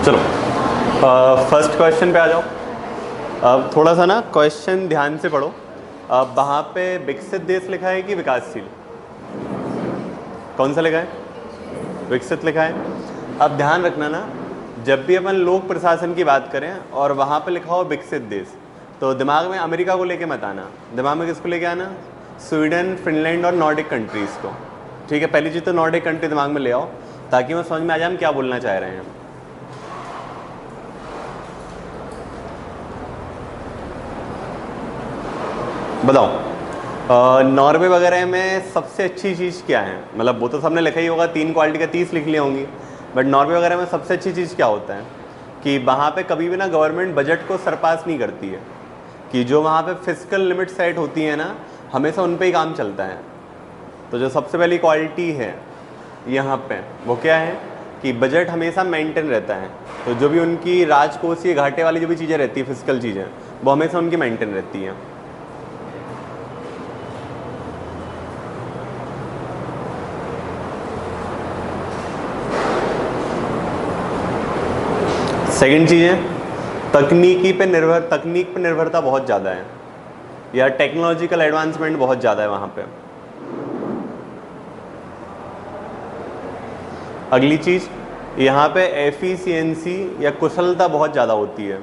चलो first question पे आ जाओ। अब थोड़ा सा ना क्वेश्चन ध्यान से पढ़ो। अब वहाँ पे विकसित देश लिखा है कि विकासशील, कौन सा लिखा है? विकसित लिखा है। अब ध्यान रखना ना, जब भी अपन लोक प्रशासन की बात करें और वहाँ पे लिखा हो विकसित देश, तो दिमाग में अमेरिका को लेके मत आना, दिमाग में किसको लेके आना? स्वीडन, फिनलैंड और नॉर्डिक कंट्रीज़ को। ठीक है, पहली चीज़ तो नॉर्डिक कंट्री दिमाग में ले आओ ताकि मैं समझ में आ जाए हम क्या बोलना चाह रहे हैं। बताओ नॉर्वे वगैरह में सबसे अच्छी चीज़ क्या है? मतलब वो तो सबने लिखा ही होगा, 3 क्वालिटी का 30 लिख ली होंगी, बट नॉर्वे वगैरह में सबसे अच्छी चीज़ क्या होता है कि वहाँ पे कभी भी ना गवर्नमेंट बजट को सरपास नहीं करती है, कि जो वहाँ पे फिजिकल लिमिट सेट होती है ना, हमेशा उन पे ही काम चलता है। तो जो सबसे पहली क्वालिटी है यहाँ पे वो क्या है कि बजट हमेशा मेंटेन रहता है। तो जो भी उनकी राजकोषीय घाटे वाली जो भी चीज़ें रहती है, फिजिकल चीज़ें, वो हमेशा उनकी मेंटेन रहती हैं। सेकंड चीज़ है तकनीक पे निर्भरता बहुत ज़्यादा है, या टेक्नोलॉजिकल एडवांसमेंट बहुत ज़्यादा है वहाँ पे। अगली चीज़, यहाँ पे एफिशिएंसी या कुशलता बहुत ज़्यादा होती है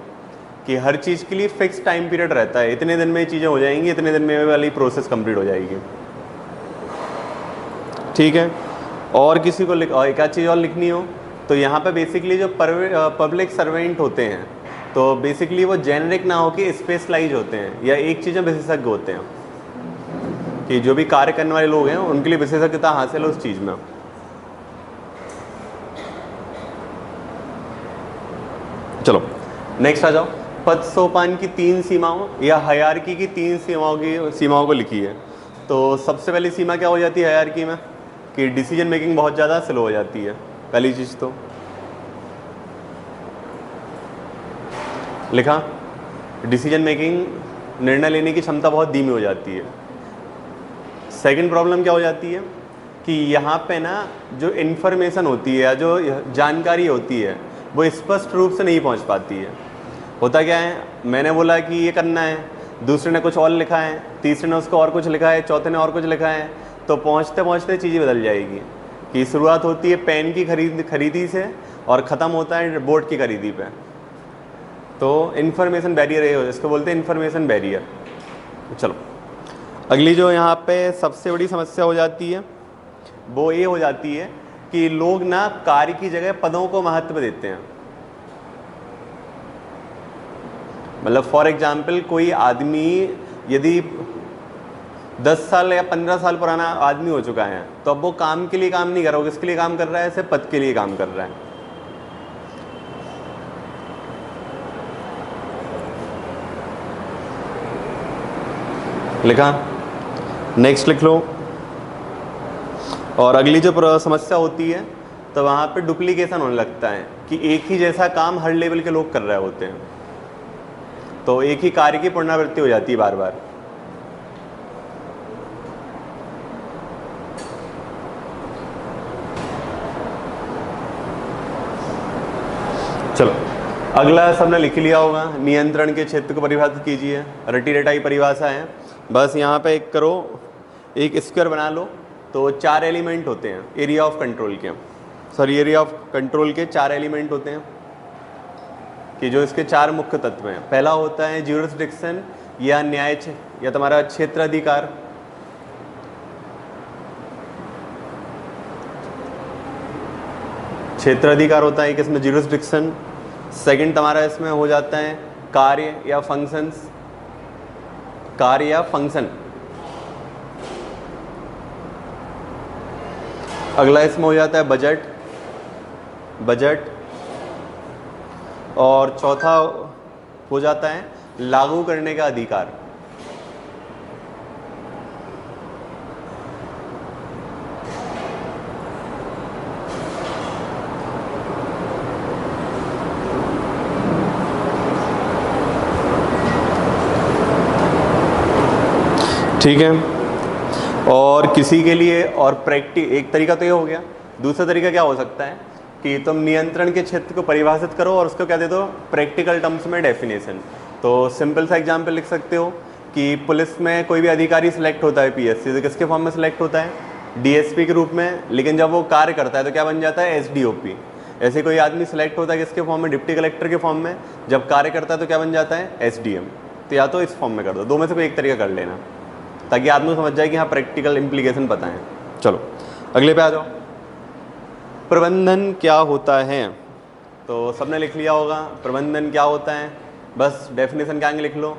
कि हर चीज़ के लिए फिक्स टाइम पीरियड रहता है, इतने दिन में चीज़ें हो जाएंगी, इतने दिन में वाली प्रोसेस कंप्लीट हो जाएगी। ठीक है, और किसी को एक आध चीज़ और लिखनी हो तो यहाँ पे बेसिकली जो पब्लिक सर्वेंट होते हैं, तो बेसिकली वो जेनरिक ना हो कि स्पेशलाइज होते हैं या एक चीज़ में विशेषज्ञ होते हैं, कि जो भी कार्य करने वाले लोग हैं उनके लिए विशेषज्ञता हासिल है उस चीज़ में। चलो नेक्स्ट आ जाओ। पद सोपान की 3 सीमाओं या हायरार्की की 3 सीमाओं को लिखी है। तो सबसे पहली सीमा क्या हो जाती है हायरार्की में कि डिसीजन मेकिंग बहुत ज़्यादा स्लो हो जाती है, पहली चीज़ तो लिखा। डिसीजन मेकिंग, निर्णय लेने की क्षमता बहुत धीमी हो जाती है। सेकंड प्रॉब्लम क्या हो जाती है कि यहाँ पे ना जो इन्फॉर्मेशन होती है या जो जानकारी होती है वो स्पष्ट रूप से नहीं पहुँच पाती है। होता क्या है, मैंने बोला कि ये करना है, दूसरे ने कुछ और लिखा है, तीसरे ने उसको और कुछ लिखा है, चौथे ने और कुछ लिखा है, तो पहुँचते पहुँचते चीज़ें बदल जाएगी। कि शुरुआत होती है पेन की खरीदी से और ख़त्म होता है बोर्ड की खरीदी पे। तो इन्फॉर्मेशन बैरियर है, इसको बोलते हैं इन्फॉर्मेशन बैरियर। चलो अगली जो यहाँ पे सबसे बड़ी समस्या हो जाती है वो ये हो जाती है कि लोग ना कार्य की जगह पदों को महत्व देते हैं। मतलब फॉर एग्जाम्पल कोई आदमी यदि 10 साल या 15 साल पुराना आदमी हो चुका है, तो अब वो काम के लिए काम नहीं कर रहा, वो किसके लिए काम कर रहा है? सिर्फ पद के लिए काम कर रहा है। लिखा, नेक्स्ट लिख लो। और अगली जो समस्या होती है तो वहाँ पे डुप्लीकेशन होने लगता है कि एक ही जैसा काम हर लेवल के लोग कर रहे होते हैं, तो एक ही कार्य की पुनरावृत्ति हो जाती है बार बार। चलो अगला सबने लिख लिया होगा, नियंत्रण के क्षेत्र को परिभाषित कीजिए। रटी रटाई परिभाषा है, बस यहाँ पे एक करो, एक स्क्वायर बना लो। तो 4 एलिमेंट होते हैं एरिया ऑफ कंट्रोल के, एरिया ऑफ कंट्रोल के 4 एलिमेंट होते हैं कि जो इसके 4 मुख्य तत्व हैं। पहला होता है ज्यूरिसडिक्शन या न्याय या तुम्हारा क्षेत्राधिकार। क्षेत्राधिकार होता है कि इसमें ज्यूरिसडिक्शन। सेकंड तुम्हारा इसमें हो जाता है कार्य या फंक्शंस, कार्य या फंक्शन। अगला इसमें हो जाता है बजट। और चौथा हो जाता है लागू करने का अधिकार। ठीक है, और किसी के लिए और एक तरीका तो ये हो गया। दूसरा तरीका क्या हो सकता है कि तुम नियंत्रण के क्षेत्र को परिभाषित करो और उसको क्या दे दो, प्रैक्टिकल टर्म्स में डेफिनेशन। तो सिंपल सा एग्जाम्पल लिख सकते हो कि पुलिस में कोई भी अधिकारी सिलेक्ट होता है पीएससी से, किसके फॉर्म में सिलेक्ट होता है, डीएसपी के रूप में, लेकिन जब वो कार्य करता है तो क्या बन जाता है, एसडीओपी। ऐसे कोई आदमी सिलेक्ट होता है किसके फॉर्म में, डिप्टी कलेक्टर के फॉर्म में, जब कार्य करता है तो क्या बन जाता है, एसडीएम। तो या तो इस फॉर्म में कर दो, दो में से कोई एक तरीका कर लेना, ताकि आदमी समझ जाए कि हाँ प्रैक्टिकल इम्प्लीकेशन पता है। चलो अगले पे आ जाओ। प्रबंधन क्या होता है, तो सबने लिख लिया होगा प्रबंधन क्या होता है, बस डेफिनेशन क्या आगे लिख लो,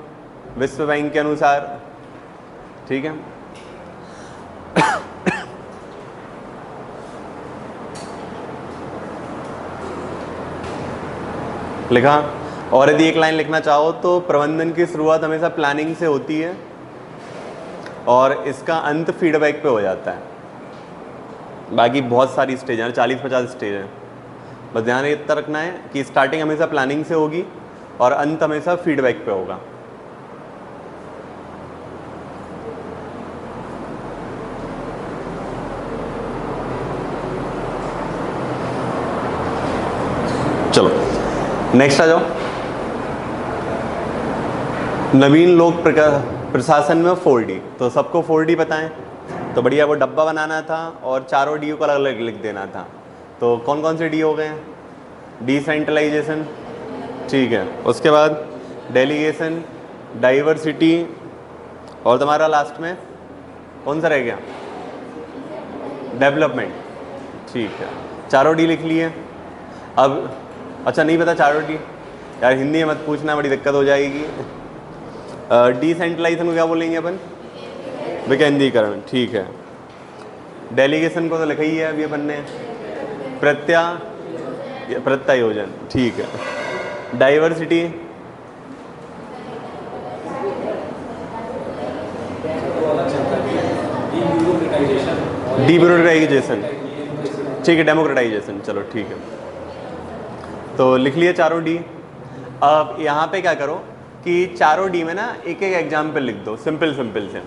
विश्व बैंक के अनुसार, ठीक है। लिखा। और यदि एक लाइन लिखना चाहो तो प्रबंधन की शुरुआत हमेशा प्लानिंग से होती है और इसका अंत फीडबैक पे हो जाता है। बाकी बहुत सारी स्टेज हैं, 40-50 स्टेज हैं, बस ध्यान इतना रखना है कि स्टार्टिंग हमेशा प्लानिंग से होगी और अंत हमेशा फीडबैक पे होगा। चलो नेक्स्ट आ जाओ। नवीन लोक प्रशासन में 4D, तो सबको 4D पता है, तो बढ़िया वो डब्बा बनाना था और चारों डी को अलग अलग लिख देना था। तो कौन कौन से डी हो गए हैं, डिसेंट्रलाइजेशन, ठीक है, उसके बाद डेलीगेशन, डाइवर्सिटी, और तुम्हारा लास्ट में कौन सा रह गया, डेवलपमेंट, ठीक है, चारों डी लिख लिए। अब अच्छा नहीं पता चारों डी, यार हिंदी में मत पूछना, बड़ी दिक्कत हो जाएगी। डिसेंट्रलाइजेशन को क्या बोलेंगे अपन, विकेंद्रीकरण, ठीक है। डेलीगेशन को तो लिखा ही है अभी अपन ने, प्रत्यायोजन, ठीक है। डाइवर्सिटी, डीब्यूरोक्रेटाइजेशन, ठीक है, डेमोक्रेटाइजेशन, चलो ठीक है। तो लिख लिए चारों डी। अब यहाँ पे क्या करो कि चारों डी में ना एक एक एग्जाम्पल लिख दो, सिंपल सिंपल से।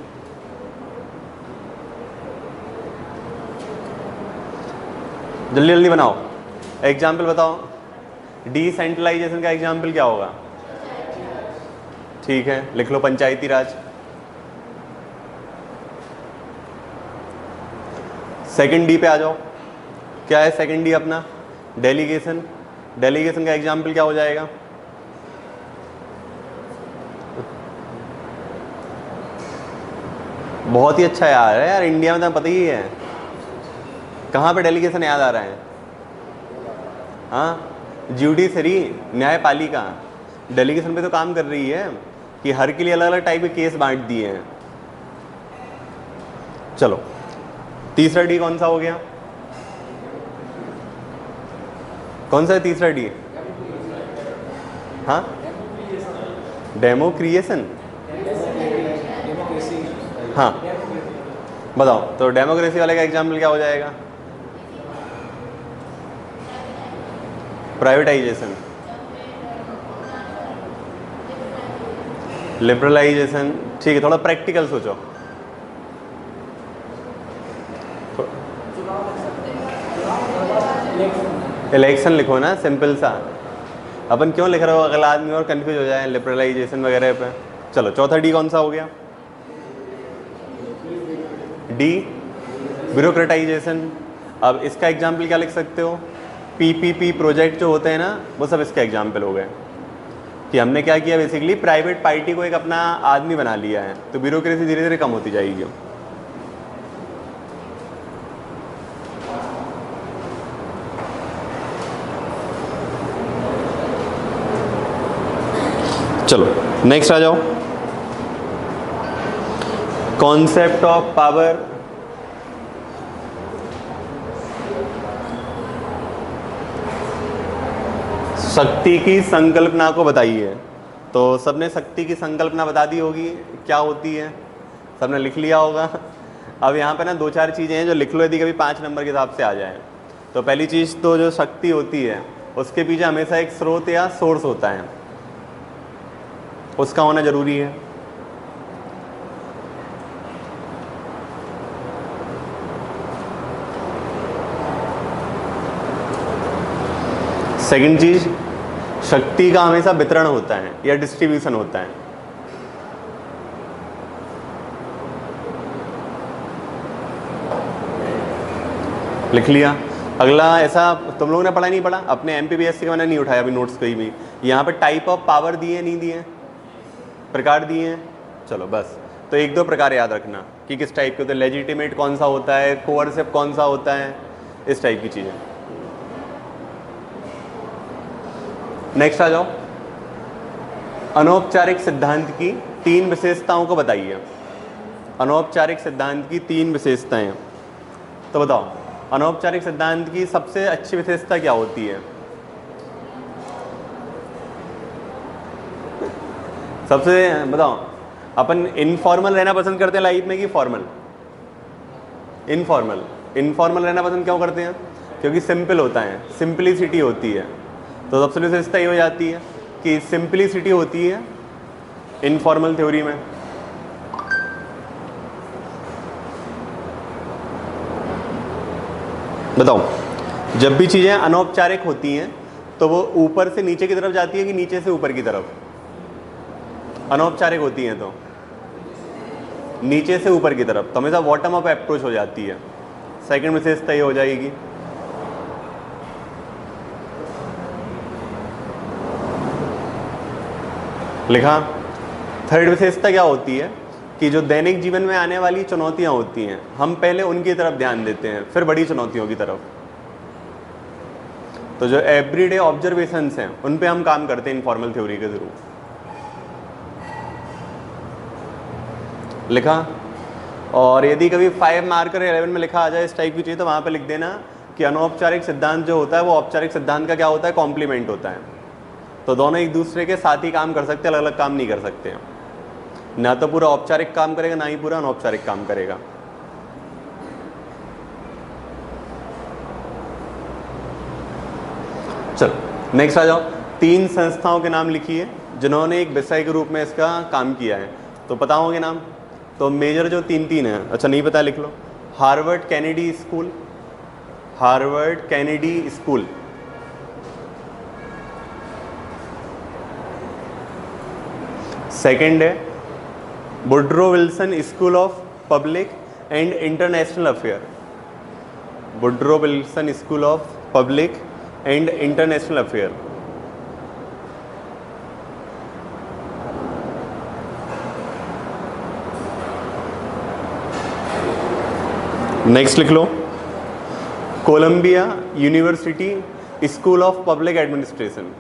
जल्दी जल्दी बनाओ, एग्जाम्पल बताओ। डिसेंट्रलाइजेशन का एग्जाम्पल क्या होगा, ठीक है, लिख लो पंचायती राज। सेकंड डी पे आ जाओ, क्या है सेकंड डी अपना, डेलीगेशन। डेलीगेशन का एग्जाम्पल क्या हो जाएगा, बहुत ही अच्छा यार है, यार इंडिया में तो पता ही है, कहाँ पे डेलीगेशन याद आ रहा है, हाँ, ज्यूडिशरी, न्यायपालिका डेलीगेशन पे तो काम कर रही है कि हर के लिए अलग अलग टाइप के केस बांट दिए हैं। चलो तीसरा डी कौन सा हो गया, कौन सा है तीसरा डी, हाँ, डेमो क्रिएशन, हाँ बताओ। तो डेमोक्रेसी वाले का एग्जाम्पल क्या हो जाएगा, प्राइवेटाइजेशन, लिबरलाइजेशन, ठीक है, थोड़ा प्रैक्टिकल सोचो। इलेक्शन लिखो ना, सिंपल सा, अपन क्यों लिख रहे हो, अगला आदमी और कंफ्यूज हो जाए लिबरलाइजेशन वगैरह पे। चलो चौथा डी कौन सा हो गया, डी ब्यूरोक्रेटाइजेशन। अब इसका एग्जाम्पल क्या लिख सकते हो, पीपीपी प्रोजेक्ट जो होते हैं ना, वो सब इसका एग्जाम्पल हो गए कि हमने क्या किया, बेसिकली प्राइवेट पार्टी को एक अपना आदमी बना लिया है, तो ब्यूरोक्रेसी धीरे धीरे कम होती जाएगी। चलो नेक्स्ट आ जाओ, कॉन्सेप्ट ऑफ पावर। शक्ति की संकल्पना को बताइए। तो सबने शक्ति की संकल्पना बता दी होगी, क्या होती है, सबने लिख लिया होगा। अब यहाँ पे ना दो चार चीज़ें हैं जो लिख लो, यदि कभी 5 नंबर के हिसाब से आ जाए। तो पहली चीज़ तो जो शक्ति होती है उसके पीछे हमेशा एक स्रोत या सोर्स होता है, उसका होना जरूरी है। सेकंड चीज, शक्ति का हमेशा वितरण होता है या डिस्ट्रीब्यूशन होता है। लिख लिया। अगला, ऐसा तुम लोगों ने पढ़ा नहीं पढ़ा अपने एमपीबीएससी का, मैंने नहीं उठाया अभी नोट्स कहीं भी। यहाँ पे टाइप ऑफ पावर दिए नहीं दिए, प्रकार दिए हैं, चलो बस। तो एक दो प्रकार याद रखना कि किस टाइप के होते हैं, लेजिटिमेट कौन सा होता है, कोअर्सिव कौन सा होता है, इस टाइप की चीज़ें। नेक्स्ट आ जाओ, अनौपचारिक सिद्धांत की 3 विशेषताओं को बताइए। अनौपचारिक सिद्धांत की 3 विशेषताएं, तो बताओ अनौपचारिक सिद्धांत की सबसे अच्छी विशेषता क्या होती है? सबसे बताओ, अपन इनफॉर्मल रहना पसंद करते हैं लाइफ में कि फॉर्मल? इनफॉर्मल। इनफॉर्मल रहना पसंद क्यों करते हैं? क्योंकि सिंपल होता है, सिंपलिसिटी होती है। तो सबसे विशेषता ये हो जाती है कि सिंपलिसिटी होती है इनफॉर्मल थ्योरी में। बताओ, जब भी चीज़ें अनौपचारिक होती हैं तो वो ऊपर से नीचे की तरफ जाती है कि नीचे से ऊपर की तरफ? अनौपचारिक होती हैं तो नीचे से ऊपर की तरफ, तो हमेशा बॉटम अप अप्रोच हो जाती है। सेकंड विशेषता ये हो जाएगी। लिखा। थर्ड विशेषता क्या होती है कि जो दैनिक जीवन में आने वाली चुनौतियां होती हैं, हम पहले उनकी तरफ ध्यान देते हैं फिर बड़ी चुनौतियों की तरफ। तो जो एवरीडे ऑब्जर्वेशंस हैं उन पे हम काम करते हैं इनफॉर्मल थ्योरी के थ्रू। लिखा। और यदि कभी 5 मार्कर 11 में लिखा आ जाए इस टाइप की चीज़, तो वहाँ पे लिख देना कि अनौपचारिक सिद्धांत जो होता है वो औपचारिक सिद्धांत का क्या होता है? कॉम्प्लीमेंट होता है। तो दोनों एक दूसरे के साथ ही काम कर सकते हैं, अलग अलग काम नहीं कर सकते हैं। ना तो पूरा औपचारिक काम करेगा, ना ही पूरा अनौपचारिक काम करेगा। चलो नेक्स्ट आ जाओ। 3 संस्थाओं के नाम लिखिए जिन्होंने एक विषय के रूप में इसका काम किया है। तो पता होंगे नाम, तो मेजर जो 3 है, अच्छा नहीं पता लिख लो। Harvard Kennedy school, Harvard Kennedy school. Second है Woodrow Wilson school of public and international affair, Woodrow Wilson school of public and international affair. Next लिख लो Columbia university school of public administration.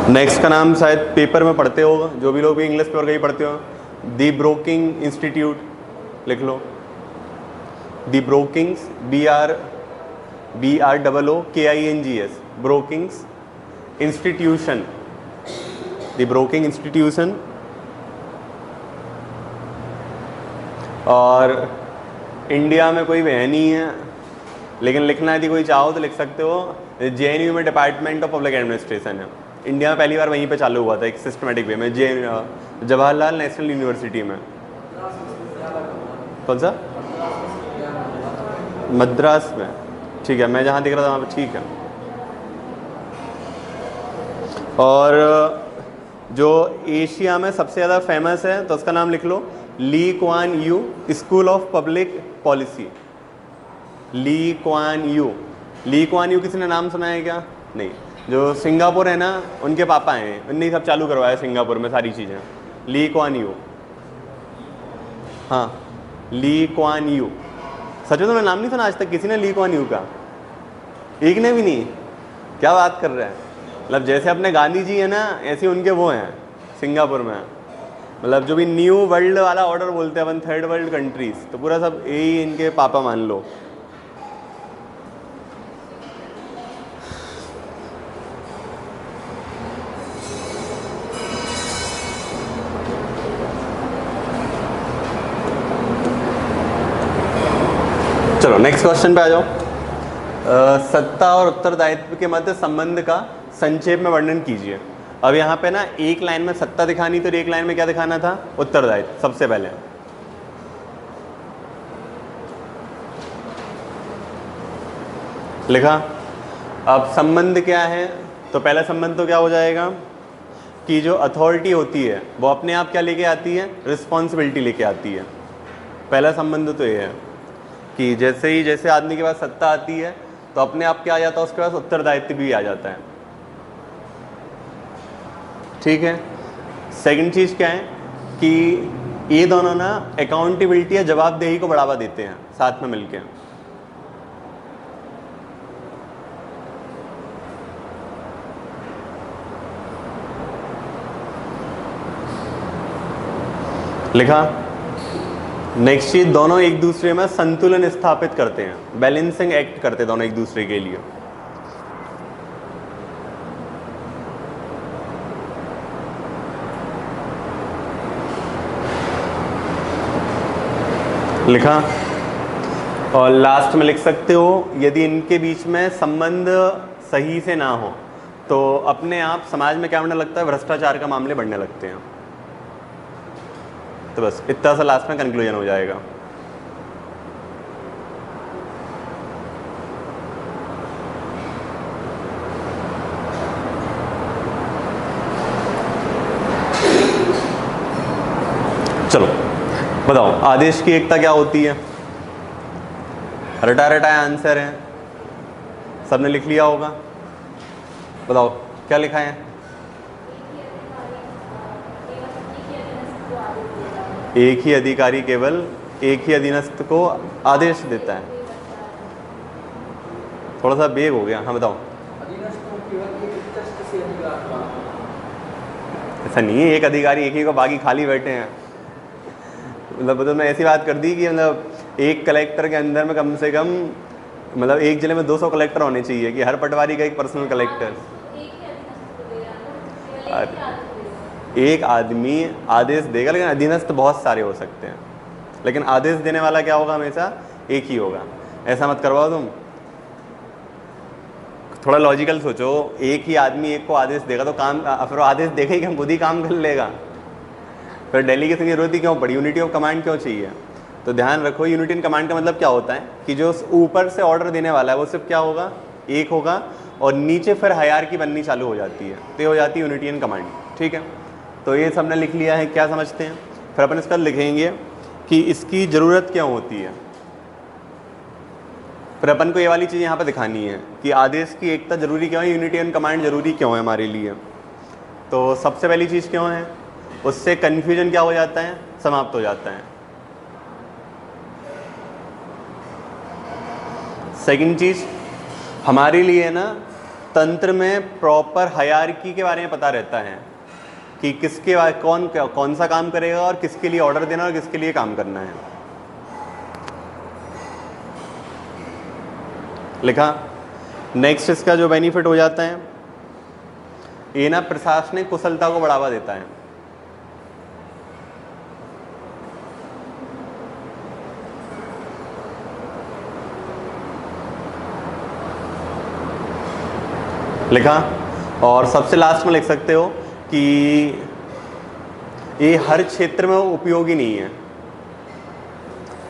Next का नाम शायद paper में पढ़ते हो, जो भी लोग भी इंग्लिश पेपर कहीं पढ़ते हो, दी ब्रोकिंग इंस्टीट्यूट लिख लो। दी ब्रोकिंग्स, BROOKINGS, ब्रोकिंग्स इंस्टीट्यूशन, दी ब्रोकिंग इंस्टीट्यूशन। और इंडिया में कोई वह नहीं है, लेकिन लिखना यदि कोई चाहो तो लिख सकते हो, JNU में डिपार्टमेंट ऑफ पब्लिक एडमिनिस्ट्रेशन है। इंडिया में पहली बार वहीं पे चालू हुआ था एक सिस्टमेटिक वे में, जवाहरलाल नेशनल यूनिवर्सिटी में। कौन सा? मद्रास में, ठीक है। मैं जहाँ दिख रहा था वहाँ पे, ठीक है। और जो एशिया में सबसे ज़्यादा फेमस है तो उसका नाम लिख लो, Lee Kuan Yew school of public policy. Lee Kuan Yew, Lee Kuan Yew किसी ने नाम सुना है क्या? नहीं। जो सिंगापुर है ना, उनके पापा हैं, उनने सब चालू करवाया सिंगापुर में सारी चीज़ें। ली कुआन यू, हाँ ली कुआन यू। सच में तुमने नाम नहीं सुना आज तक किसी ने ली कुआन यू का? एक ने भी नहीं? क्या बात कर रहे हैं। मतलब जैसे अपने गांधी जी है ना, ऐसे उनके वो हैं सिंगापुर में। मतलब जो भी न्यू वर्ल्ड वाला ऑर्डर बोलते हैं अपन, थर्ड वर्ल्ड कंट्रीज, तो पूरा सब यही इनके पापा मान लो। चलो नेक्स्ट क्वेश्चन पे आ जाओ। सत्ता और उत्तरदायित्व के मध्य संबंध का संक्षेप में वर्णन कीजिए। अब यहाँ पे ना एक लाइन में सत्ता दिखानी तो एक लाइन में क्या दिखाना था, उत्तरदायित्व सबसे पहले। लिखा। अब संबंध क्या है, तो पहला संबंध तो क्या हो जाएगा कि जो अथॉरिटी होती है वो अपने आप क्या लेके आती है, रिस्पॉन्सिबिलिटी लेके आती है। पहला संबंध तो ये है कि जैसे आदमी के पास सत्ता आती है तो अपने आप क्या आ जाता है, उसके पास उत्तरदायित्व भी आ जाता है। ठीक है। सेकंड चीज़ क्या है कि ये दोनों ना अकाउंटेबिलिटी या जवाबदेही को बढ़ावा देते हैं साथ में मिलके। लिखा। नेक्स्ट चीज, दोनों एक दूसरे में संतुलन स्थापित करते हैं, बैलेंसिंग एक्ट करते हैं दोनों एक दूसरे के लिए। लिखा। और लास्ट में लिख सकते हो, यदि इनके बीच में संबंध सही से ना हो तो अपने आप समाज में क्या बढ़ने लगता है, भ्रष्टाचार का मामले बढ़ने लगते हैं। तो बस इतना सा लास्ट में कंक्लूजन हो जाएगा। चलो बताओ, आदेश की एकता क्या होती है? रटा रटाया आंसर है, सबने लिख लिया होगा। बताओ क्या लिखा है? एक ही अधिकारी केवल एक ही अधीनस्थ को आदेश देता है। थोड़ा सा बेग हो गया। हाँ बताओ। ऐसा नहीं है एक अधिकारी एक ही को, बाकी खाली बैठे हैं। मतलब मैं ऐसी बात कर दी कि मतलब एक कलेक्टर के अंदर में कम से कम मतलब एक जिले में 200 कलेक्टर होने चाहिए कि हर पटवारी का एक पर्सनल कलेक्टर। एक आदमी आदेश देगा, लेकिन अधीनस्थ बहुत सारे हो सकते हैं, लेकिन आदेश देने वाला क्या होगा, हमेशा एक ही होगा। ऐसा मत करवाओ तुम, थोड़ा लॉजिकल सोचो। एक ही आदमी एक को आदेश देगा तो काम, फिर आदेश देगा ही खुद ही काम कर लेगा। फिर डेलीगेशन की जरूरत ही क्यों पड़ी, यूनिटी ऑफ कमांड क्यों चाहिए? तो ध्यान रखो, यूनिटी इन कमांड का मतलब क्या होता है कि जो ऊपर से ऑर्डर देने वाला है वो सिर्फ क्या होगा, एक होगा, और नीचे फिर हायरार्की बननी चालू हो जाती है, तो ये हो जाती है यूनिटी इन कमांड। ठीक है, तो ये सबने लिख लिया है, क्या समझते हैं? फिर अपन इसका लिखेंगे कि इसकी ज़रूरत क्या होती है। फिर अपन को ये वाली चीज़ यहाँ पर दिखानी है कि आदेश की एकता जरूरी क्यों है, यूनिटी इन कमांड जरूरी क्यों है हमारे लिए। तो सबसे पहली चीज़ क्यों है, उससे कन्फ्यूजन क्या हो जाता है, समाप्त हो जाता है। सेकंड चीज़, हमारे लिए ना तंत्र में प्रॉपर हायरार्की के बारे में पता रहता है कि किसके कौन सा काम करेगा और किसके लिए ऑर्डर देना और किसके लिए काम करना है। लिखा। नेक्स्ट इसका जो बेनिफिट हो जाता है, ये ना प्रशासनिक कुशलता को बढ़ावा देता है। लिखा। और सबसे लास्ट में लिख सकते हो कि ये हर क्षेत्र में उपयोगी नहीं है।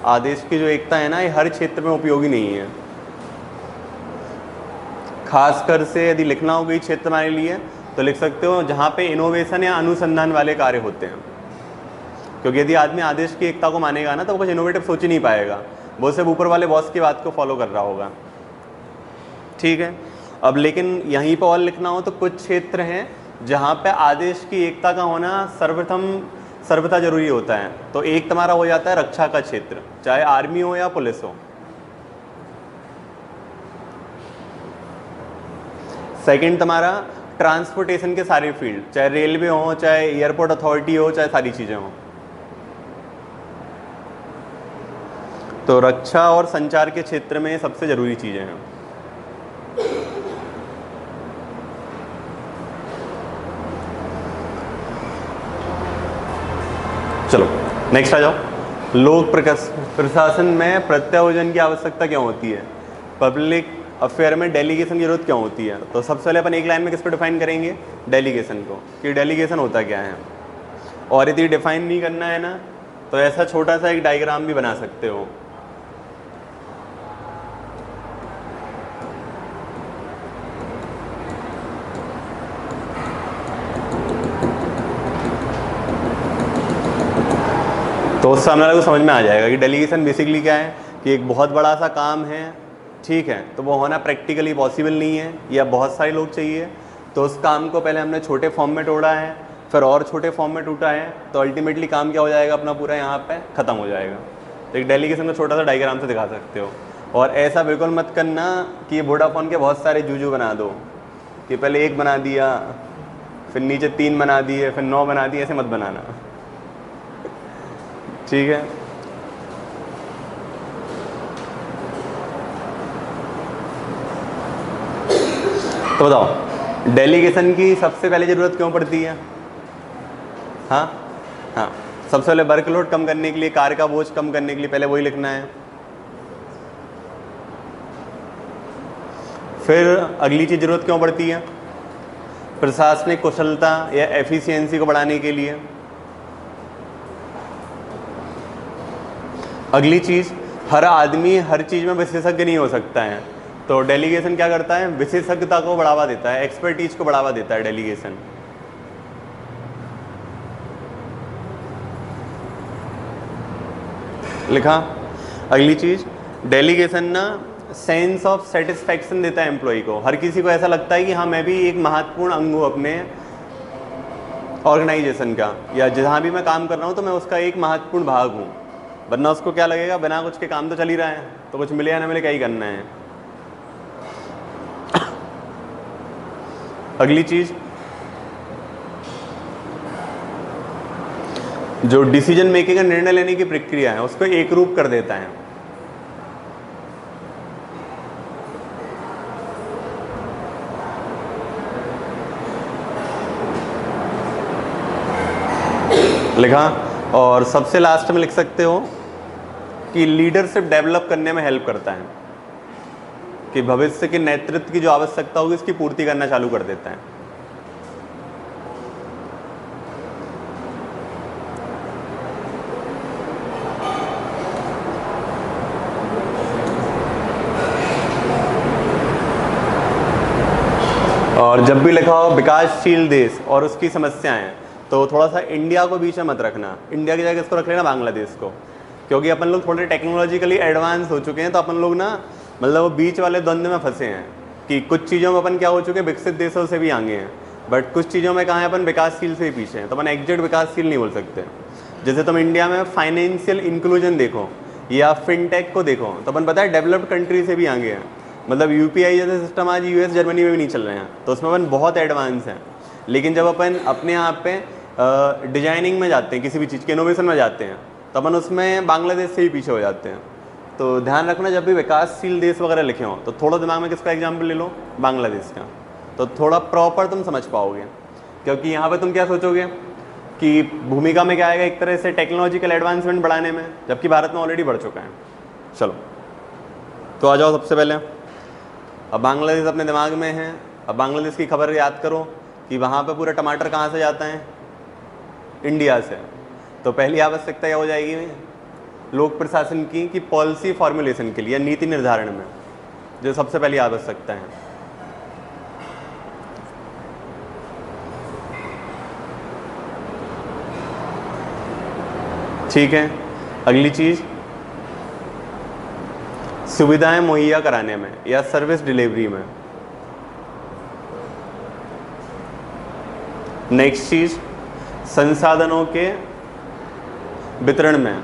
आदेश की जो एकता है ना, ये हर क्षेत्र में उपयोगी नहीं है। खासकर से यदि लिखना हो कोई क्षेत्र हमारे लिए तो लिख सकते हो जहाँ पे इनोवेशन या अनुसंधान वाले कार्य होते हैं, क्योंकि यदि आदमी आदेश की एकता को मानेगा ना तो वो कुछ इनोवेटिव सोच ही नहीं पाएगा, वो सिर्फ ऊपर वाले बॉस की बात को फॉलो कर रहा होगा। ठीक है, अब लेकिन यहीं पर और लिखना हो तो कुछ क्षेत्र हैं जहाँ पे आदेश की एकता का होना सर्वथा जरूरी होता है। तो एक तुम्हारा हो जाता है रक्षा का क्षेत्र, चाहे आर्मी हो या पुलिस हो। सेकंड तुम्हारा ट्रांसपोर्टेशन के सारे फील्ड, चाहे रेलवे हो, चाहे एयरपोर्ट अथॉरिटी हो, चाहे सारी चीज़ें हो। तो रक्षा और संचार के क्षेत्र में सबसे जरूरी चीज़ें हैं। चलो नेक्स्ट आ जाओ। लोक प्रशासन में प्रत्यायोजन की आवश्यकता क्यों होती है? पब्लिक अब फेयर में डेलीगेशन की जरूरत क्यों होती है, तो सबसे पहले अपन एक लाइन में किस पर डिफाइन करेंगे, डेलीगेशन को, कि डेलीगेशन होता क्या है। और यदि डिफाइन नहीं करना है ना, तो ऐसा छोटा सा एक डायग्राम भी बना सकते हो। तो उससे सामने वाले को समझ में आ जाएगा कि डेलीगेशन बेसिकली क्या है, कि एक बहुत बड़ा सा काम है, ठीक है, तो वो होना प्रैक्टिकली पॉसिबल नहीं है, या बहुत सारे लोग चाहिए, तो उस काम को पहले हमने छोटे फॉर्म में तोड़ा है, फिर और छोटे फॉर्म में टूटा है, तो अल्टीमेटली काम क्या हो जाएगा अपना पूरा यहाँ पे ख़त्म हो जाएगा। तो एक डेलीगेशन को छोटा सा डायग्राम से दिखा सकते हो। और ऐसा बिल्कुल मत करना कि वोडाफोन के बहुत सारे जूजू बना दो, कि पहले एक बना दिया, फिर नीचे 3 बना दिए, फिर 9 बना दिए, ऐसे मत बनाना, ठीक है। तो बताओ डेलीगेशन की सबसे पहले ज़रूरत क्यों पड़ती है। हाँ हाँ, सबसे पहले वर्कलोड कम करने के लिए, कार्य का बोझ कम करने के लिए, पहले वही लिखना है। फिर अगली चीज़ ज़रूरत क्यों पड़ती है, प्रशासनिक कुशलता या एफिशिएंसी को बढ़ाने के लिए। अगली चीज़, हर आदमी हर चीज़ में विशेषज्ञ नहीं हो सकता है, तो डेलीगेशन क्या करता है, विशेषज्ञता को बढ़ावा देता है, एक्सपर्टीज को बढ़ावा देता है डेलीगेशन। लिखा। अगली चीज़, डेलीगेशन ना सेंस ऑफ सेटिस्फैक्शन देता है एम्प्लॉय को। हर किसी को ऐसा लगता है कि हाँ मैं भी एक महत्वपूर्ण अंग हूँ अपने ऑर्गेनाइजेशन का, या जहाँ भी मैं काम कर रहा हूँ तो मैं उसका एक महत्वपूर्ण भाग हूँ। वरना उसको क्या लगेगा, बिना कुछ के काम तो चल ही रहा है, तो कुछ मिले या ना मिले क्या ही करना है। अगली चीज़, जो डिसीजन मेकिंग का निर्णय लेने की प्रक्रिया है उसको एक रूप कर देता है। लिखा। और सबसे लास्ट में लिख सकते हो कि लीडरशिप डेवलप करने में हेल्प करता है, कि भविष्य के नेतृत्व की जो आवश्यकता होगी इसकी पूर्ति करना चालू कर देता है। और जब भी लिखा हो विकासशील देश और उसकी समस्याएं, तो थोड़ा सा इंडिया को बीच में मत रखना, इंडिया की जगह इसको रख लेना बांग्लादेश को, क्योंकि अपन लोग थोड़े टेक्नोलॉजिकली एडवांस हो चुके हैं, तो अपन लोग ना मतलब वो बीच वाले द्वंद्व में फंसे हैं कि कुछ चीज़ों में अपन क्या हो चुके हैं, विकसित देशों से भी आगे हैं, बट कुछ चीज़ों में कहाँ हैं अपन, विकासशील से ही पीछे हैं। तो अपन एग्जैक्ट विकासशील नहीं बोल सकते। जैसे तुम इंडिया में फाइनेंशियल इंक्लूजन देखो या फिनटेक को देखो, तो अपन पता है डेवलप्ड कंट्री से भी आगे हैं। मतलब यूपीआई जैसे सिस्टम आज यूएस जर्मनी में भी नहीं चल रहे हैं, तो उसमें अपन बहुत एडवांस हैं। लेकिन जब अपन अपने यहाँ पे डिजाइनिंग में जाते हैं, किसी भी चीज़ के इनोवेशन में जाते हैं, तो अपन उसमें बांग्लादेश से ही पीछे हो जाते हैं। तो ध्यान रखना जब भी विकासशील देश वगैरह लिखे हों तो थोड़ा दिमाग में किसका एग्जाम्पल ले लो, बांग्लादेश का, तो थोड़ा प्रॉपर तुम समझ पाओगे। क्योंकि यहाँ पे तुम क्या सोचोगे कि भूमिका में क्या आएगा, एक तरह से टेक्नोलॉजिकल एडवांसमेंट बढ़ाने में, जबकि भारत में ऑलरेडी बढ़ चुका है। चलो तो आ जाओ सबसे पहले, अब बांग्लादेश अपने दिमाग में है। अब बांग्लादेश की खबर याद करो कि वहाँ पे पूरा टमाटर कहाँ से जाता है, इंडिया से। तो पहली आवश्यकता क्या हो जाएगी लोक प्रशासन की, कि पॉलिसी फॉर्मुलेशन के लिए, नीति निर्धारण में, जो सबसे पहली आवश्यकता है। ठीक है। अगली चीज, सुविधाएं मुहैया कराने में या सर्विस डिलीवरी में। नेक्स्ट चीज, संसाधनों के वितरण में,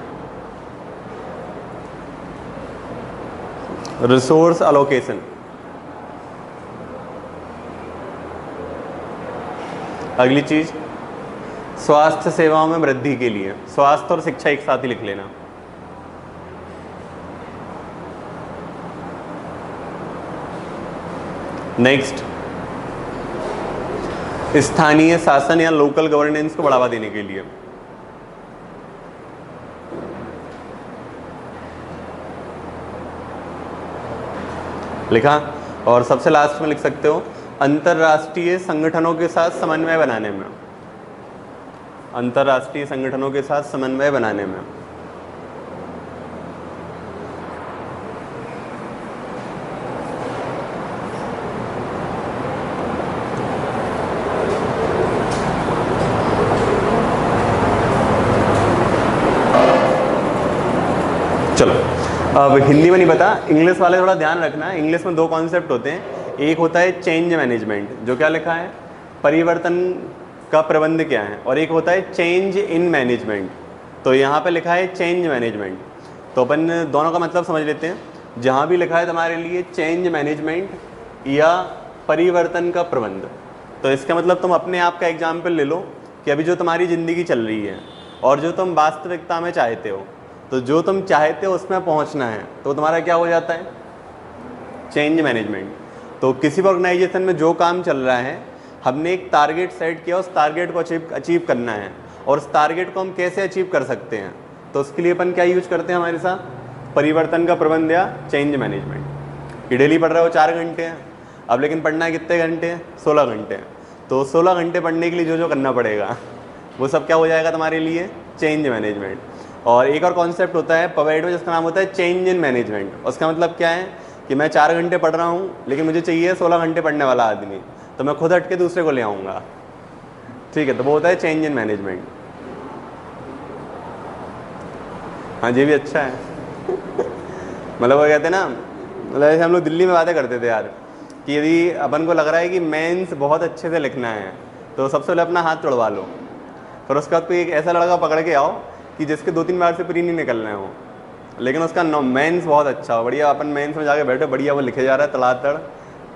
रिसोर्स अलोकेशन। अगली चीज, स्वास्थ्य सेवाओं में वृद्धि के लिए, स्वास्थ्य और शिक्षा एक साथ ही लिख लेना। नेक्स्ट, स्थानीय शासन या लोकल गवर्नेंस को बढ़ावा देने के लिए। लिखा। और सबसे लास्ट में लिख सकते हो अंतर्राष्ट्रीय संगठनों के साथ समन्वय बनाने में, अंतर्राष्ट्रीय संगठनों के साथ समन्वय बनाने में। चलो अब हिंदी में नहीं पता, इंग्लिश वाले थोड़ा ध्यान रखना है। इंग्लिश में दो कॉन्सेप्ट होते हैं, एक होता है चेंज मैनेजमेंट, जो क्या लिखा है परिवर्तन का प्रबंध क्या है, और एक होता है चेंज इन मैनेजमेंट। तो यहाँ पे लिखा है चेंज मैनेजमेंट, तो अपन दोनों का मतलब समझ लेते हैं। जहाँ भी लिखा है तुम्हारे लिए चेंज मैनेजमेंट या परिवर्तन का प्रबंध, तो इसका मतलब तुम अपने आप का एग्जाम्पल ले लो कि अभी जो तुम्हारी ज़िंदगी चल रही है और जो तुम वास्तविकता में चाहते हो, तो जो तुम चाहते हो उसमें पहुंचना है, तो तुम्हारा क्या हो जाता है चेंज मैनेजमेंट। तो किसी भी ऑर्गेनाइजेशन में जो काम चल रहा है, हमने एक टारगेट सेट किया, उस टारगेट को अचीव करना है, और उस टारगेट को हम कैसे अचीव कर सकते हैं, तो उसके लिए अपन क्या यूज करते हैं हमारे साथ परिवर्तन का प्रबंध या चेंज मैनेजमेंट। ये डेली पढ़ रहे हो 4 घंटे हैं, अब लेकिन पढ़ना है कितने घंटे हैं 16 घंटे हैं। तो 16 घंटे पढ़ने के लिए जो जो करना पड़ेगा वो सब क्या हो जाएगा तुम्हारे लिए चेंज मैनेजमेंट। और एक और कॉन्सेप्ट होता है पवेड में जिसका नाम होता है चेंज इन मैनेजमेंट। उसका मतलब क्या है कि मैं 4 घंटे पढ़ रहा हूँ लेकिन मुझे चाहिए 16 घंटे पढ़ने वाला आदमी, तो मैं खुद हट के दूसरे को ले आऊँगा, ठीक है, तो वो होता है चेंज इन मैनेजमेंट। हाँ ये भी अच्छा है मतलब वो कहते हैं ना, मतलब जैसे हम लोग दिल्ली में बातें करते थे यार कि यदि अपन को लग रहा है कि मेंस बहुत अच्छे से लिखना है तो सबसे पहले अपना हाथ तोड़वा लो, फिर उसके बाद कोई एक ऐसा लड़का पकड़ के आओ कि जिसके 2-3 बार से प्री नहीं निकल रहे हो, लेकिन उसका मेंस बहुत अच्छा हो, बढ़िया अपन मेंस में जाके बैठे, बढ़िया वो लिखे जा रहा है तड़ातड़,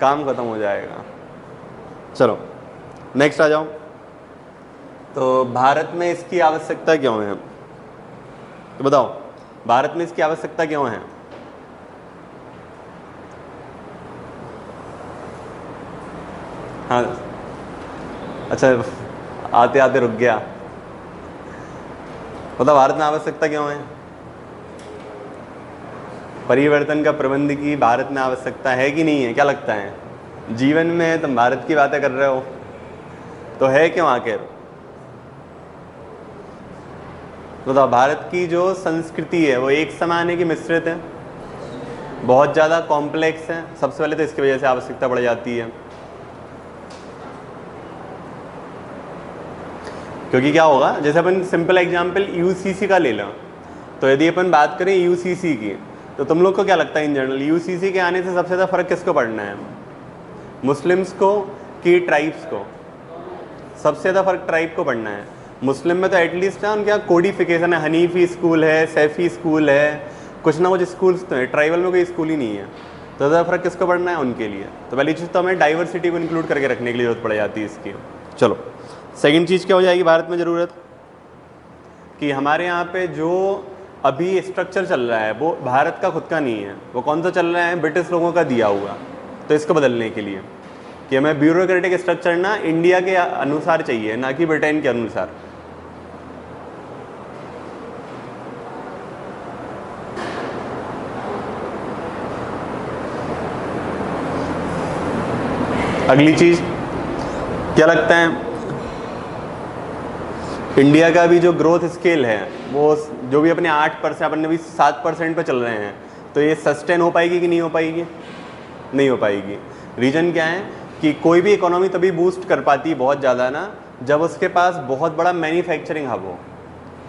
काम खत्म हो जाएगा। चलो नेक्स्ट आ जाओ। तो भारत में इसकी आवश्यकता क्यों है, तो बताओ भारत में इसकी आवश्यकता क्यों है। हाँ अच्छा, आते आते रुक गया, बताओ भारत में आवश्यकता क्यों है। परिवर्तन का प्रबंध की भारत में आवश्यकता है कि नहीं है, क्या लगता है। जीवन में तुम भारत की बातें कर रहे हो तो है क्यों आखिर, बताओ। भारत की जो संस्कृति है वो एक समान है कि मिश्रित है, बहुत ज़्यादा कॉम्प्लेक्स है, सबसे पहले तो इसकी वजह से आवश्यकता बढ़ जाती है। क्योंकि क्या होगा, जैसे अपन सिंपल एग्जांपल यूसीसी का ले लो, तो यदि अपन बात करें यूसीसी की, तो तुम लोग को क्या लगता है इन जनरल यूसीसी के आने से सबसे ज़्यादा फ़र्क किसको पड़ना है, मुस्लिम्स को कि ट्राइब्स को। सबसे ज़्यादा फ़र्क ट्राइब को पड़ना है। मुस्लिम में तो एटलीस्ट ना उनके यहाँ कोडिफिकेशन है, हनीफी स्कूल है, सैफ़ी स्कूल है, कुछ ना कुछ स्कूल्स तो है। ट्राइबल में कोई स्कूल ही नहीं है, तो ज़्यादा फ़र्क किसको पड़ना है, उनके लिए। तो पहली चीज़ तो हमें डाइवर्सिटी को इंक्लूड करके रखने के लिए जरूरत पड़ जाती है इसकी। चलो सेकंड चीज़ क्या हो जाएगी भारत में ज़रूरत, कि हमारे यहाँ पे जो अभी स्ट्रक्चर चल रहा है वो भारत का खुद का नहीं है, वो कौन सा चल रहा है, ब्रिटिश लोगों का दिया हुआ। तो इसको बदलने के लिए कि हमें ब्यूरोक्रेटिक स्ट्रक्चर ना इंडिया के अनुसार चाहिए, ना कि ब्रिटेन के अनुसार। अगली चीज़ क्या लगता है, इंडिया का भी जो ग्रोथ स्केल है वो जो भी अपने 8%, अपन ने भी 7% पे चल रहे हैं, तो ये सस्टेन हो पाएगी कि नहीं हो पाएगी, नहीं हो पाएगी। रीज़न क्या है कि कोई भी इकोनॉमी तभी बूस्ट कर पाती है बहुत ज़्यादा ना, जब उसके पास बहुत बड़ा मैन्युफैक्चरिंग हब हो।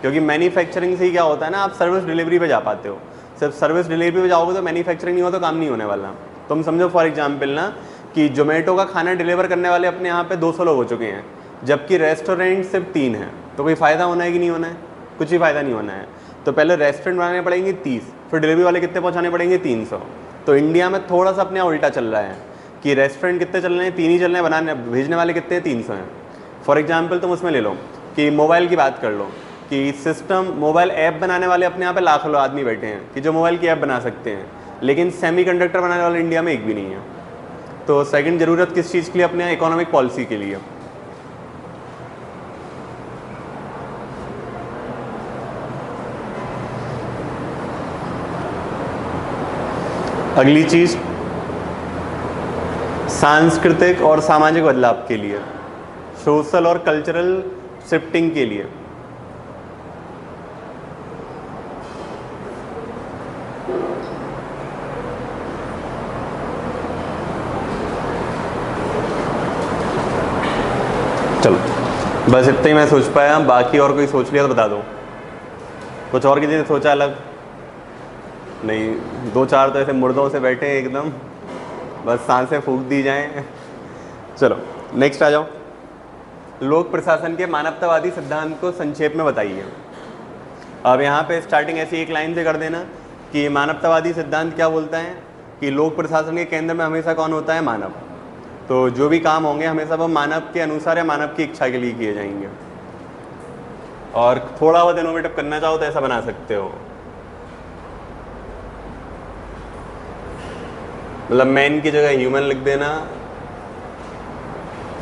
क्योंकि मैन्युफैक्चरिंग से ही क्या होता है ना, आप सर्विस डिलीवरी पे जा पाते हो। सिर्फ सर्विस डिलीवरी पे जाओगे तो मैन्युफैक्चरिंग नहीं हो तो काम नहीं होने वाला। तुम समझो फॉर एग्जाम्पल ना कि जोमेटो का खाना डिलीवर करने वाले अपने यहाँ पे 200 लोग हो चुके हैं, जबकि रेस्टोरेंट सिर्फ 3 हैं, तो कोई फ़ायदा होना है कि नहीं होना है, कुछ भी फ़ायदा नहीं होना है। तो पहले रेस्टोरेंट बनाने पड़ेंगे 30, फिर डिलीवरी वाले कितने पहुँचाने पड़ेंगे 300। तो इंडिया में थोड़ा सा अपने यहाँ उल्टा चल रहा है कि रेस्टोरेंट कितने चल रहे हैं, 3 ही चल रहे हैं, बनाने भेजने वाले कितने हैं, 300 हैं। फॉर एग्जाम्पल तुम उसमें ले लो कि मोबाइल की बात कर लो कि सिस्टम मोबाइल ऐप बनाने वाले अपने यहाँ पे लाखों आदमी बैठे हैं कि जो मोबाइल की ऐप बना सकते हैं, लेकिन सेमीकंडक्टर बनाने वाले इंडिया में एक भी नहीं है। तो सेकंड ज़रूरत किस चीज़ के लिए, अपने इकोनॉमिक पॉलिसी के लिए। अगली चीज़ सांस्कृतिक और सामाजिक बदलाव के लिए, सोशल और कल्चरल शिफ्टिंग के लिए। चलो बस इतना ही मैं सोच पाया, बाकी और कोई सोच लिया तो बता दो। कुछ और किसी ने सोचा अलग? नहीं, दो चार तो ऐसे मुर्दों से बैठे हैं एकदम, बस सांसें फूंक दी जाएं। चलो नेक्स्ट आ जाओ। लोक प्रशासन के मानवतावादी सिद्धांत को संक्षेप में बताइए। अब यहाँ पे स्टार्टिंग ऐसी एक लाइन से कर देना कि मानवतावादी सिद्धांत क्या बोलता है कि लोक प्रशासन के केंद्र में हमेशा कौन होता है? मानव। तो जो भी काम होंगे हमेशा वो मानव के अनुसार या मानव की इच्छा के लिए किए जाएंगे। और थोड़ा बहुत इनोवेटिव करना चाहो तो ऐसा बना सकते हो, मतलब मैन की जगह ह्यूमन लिख देना,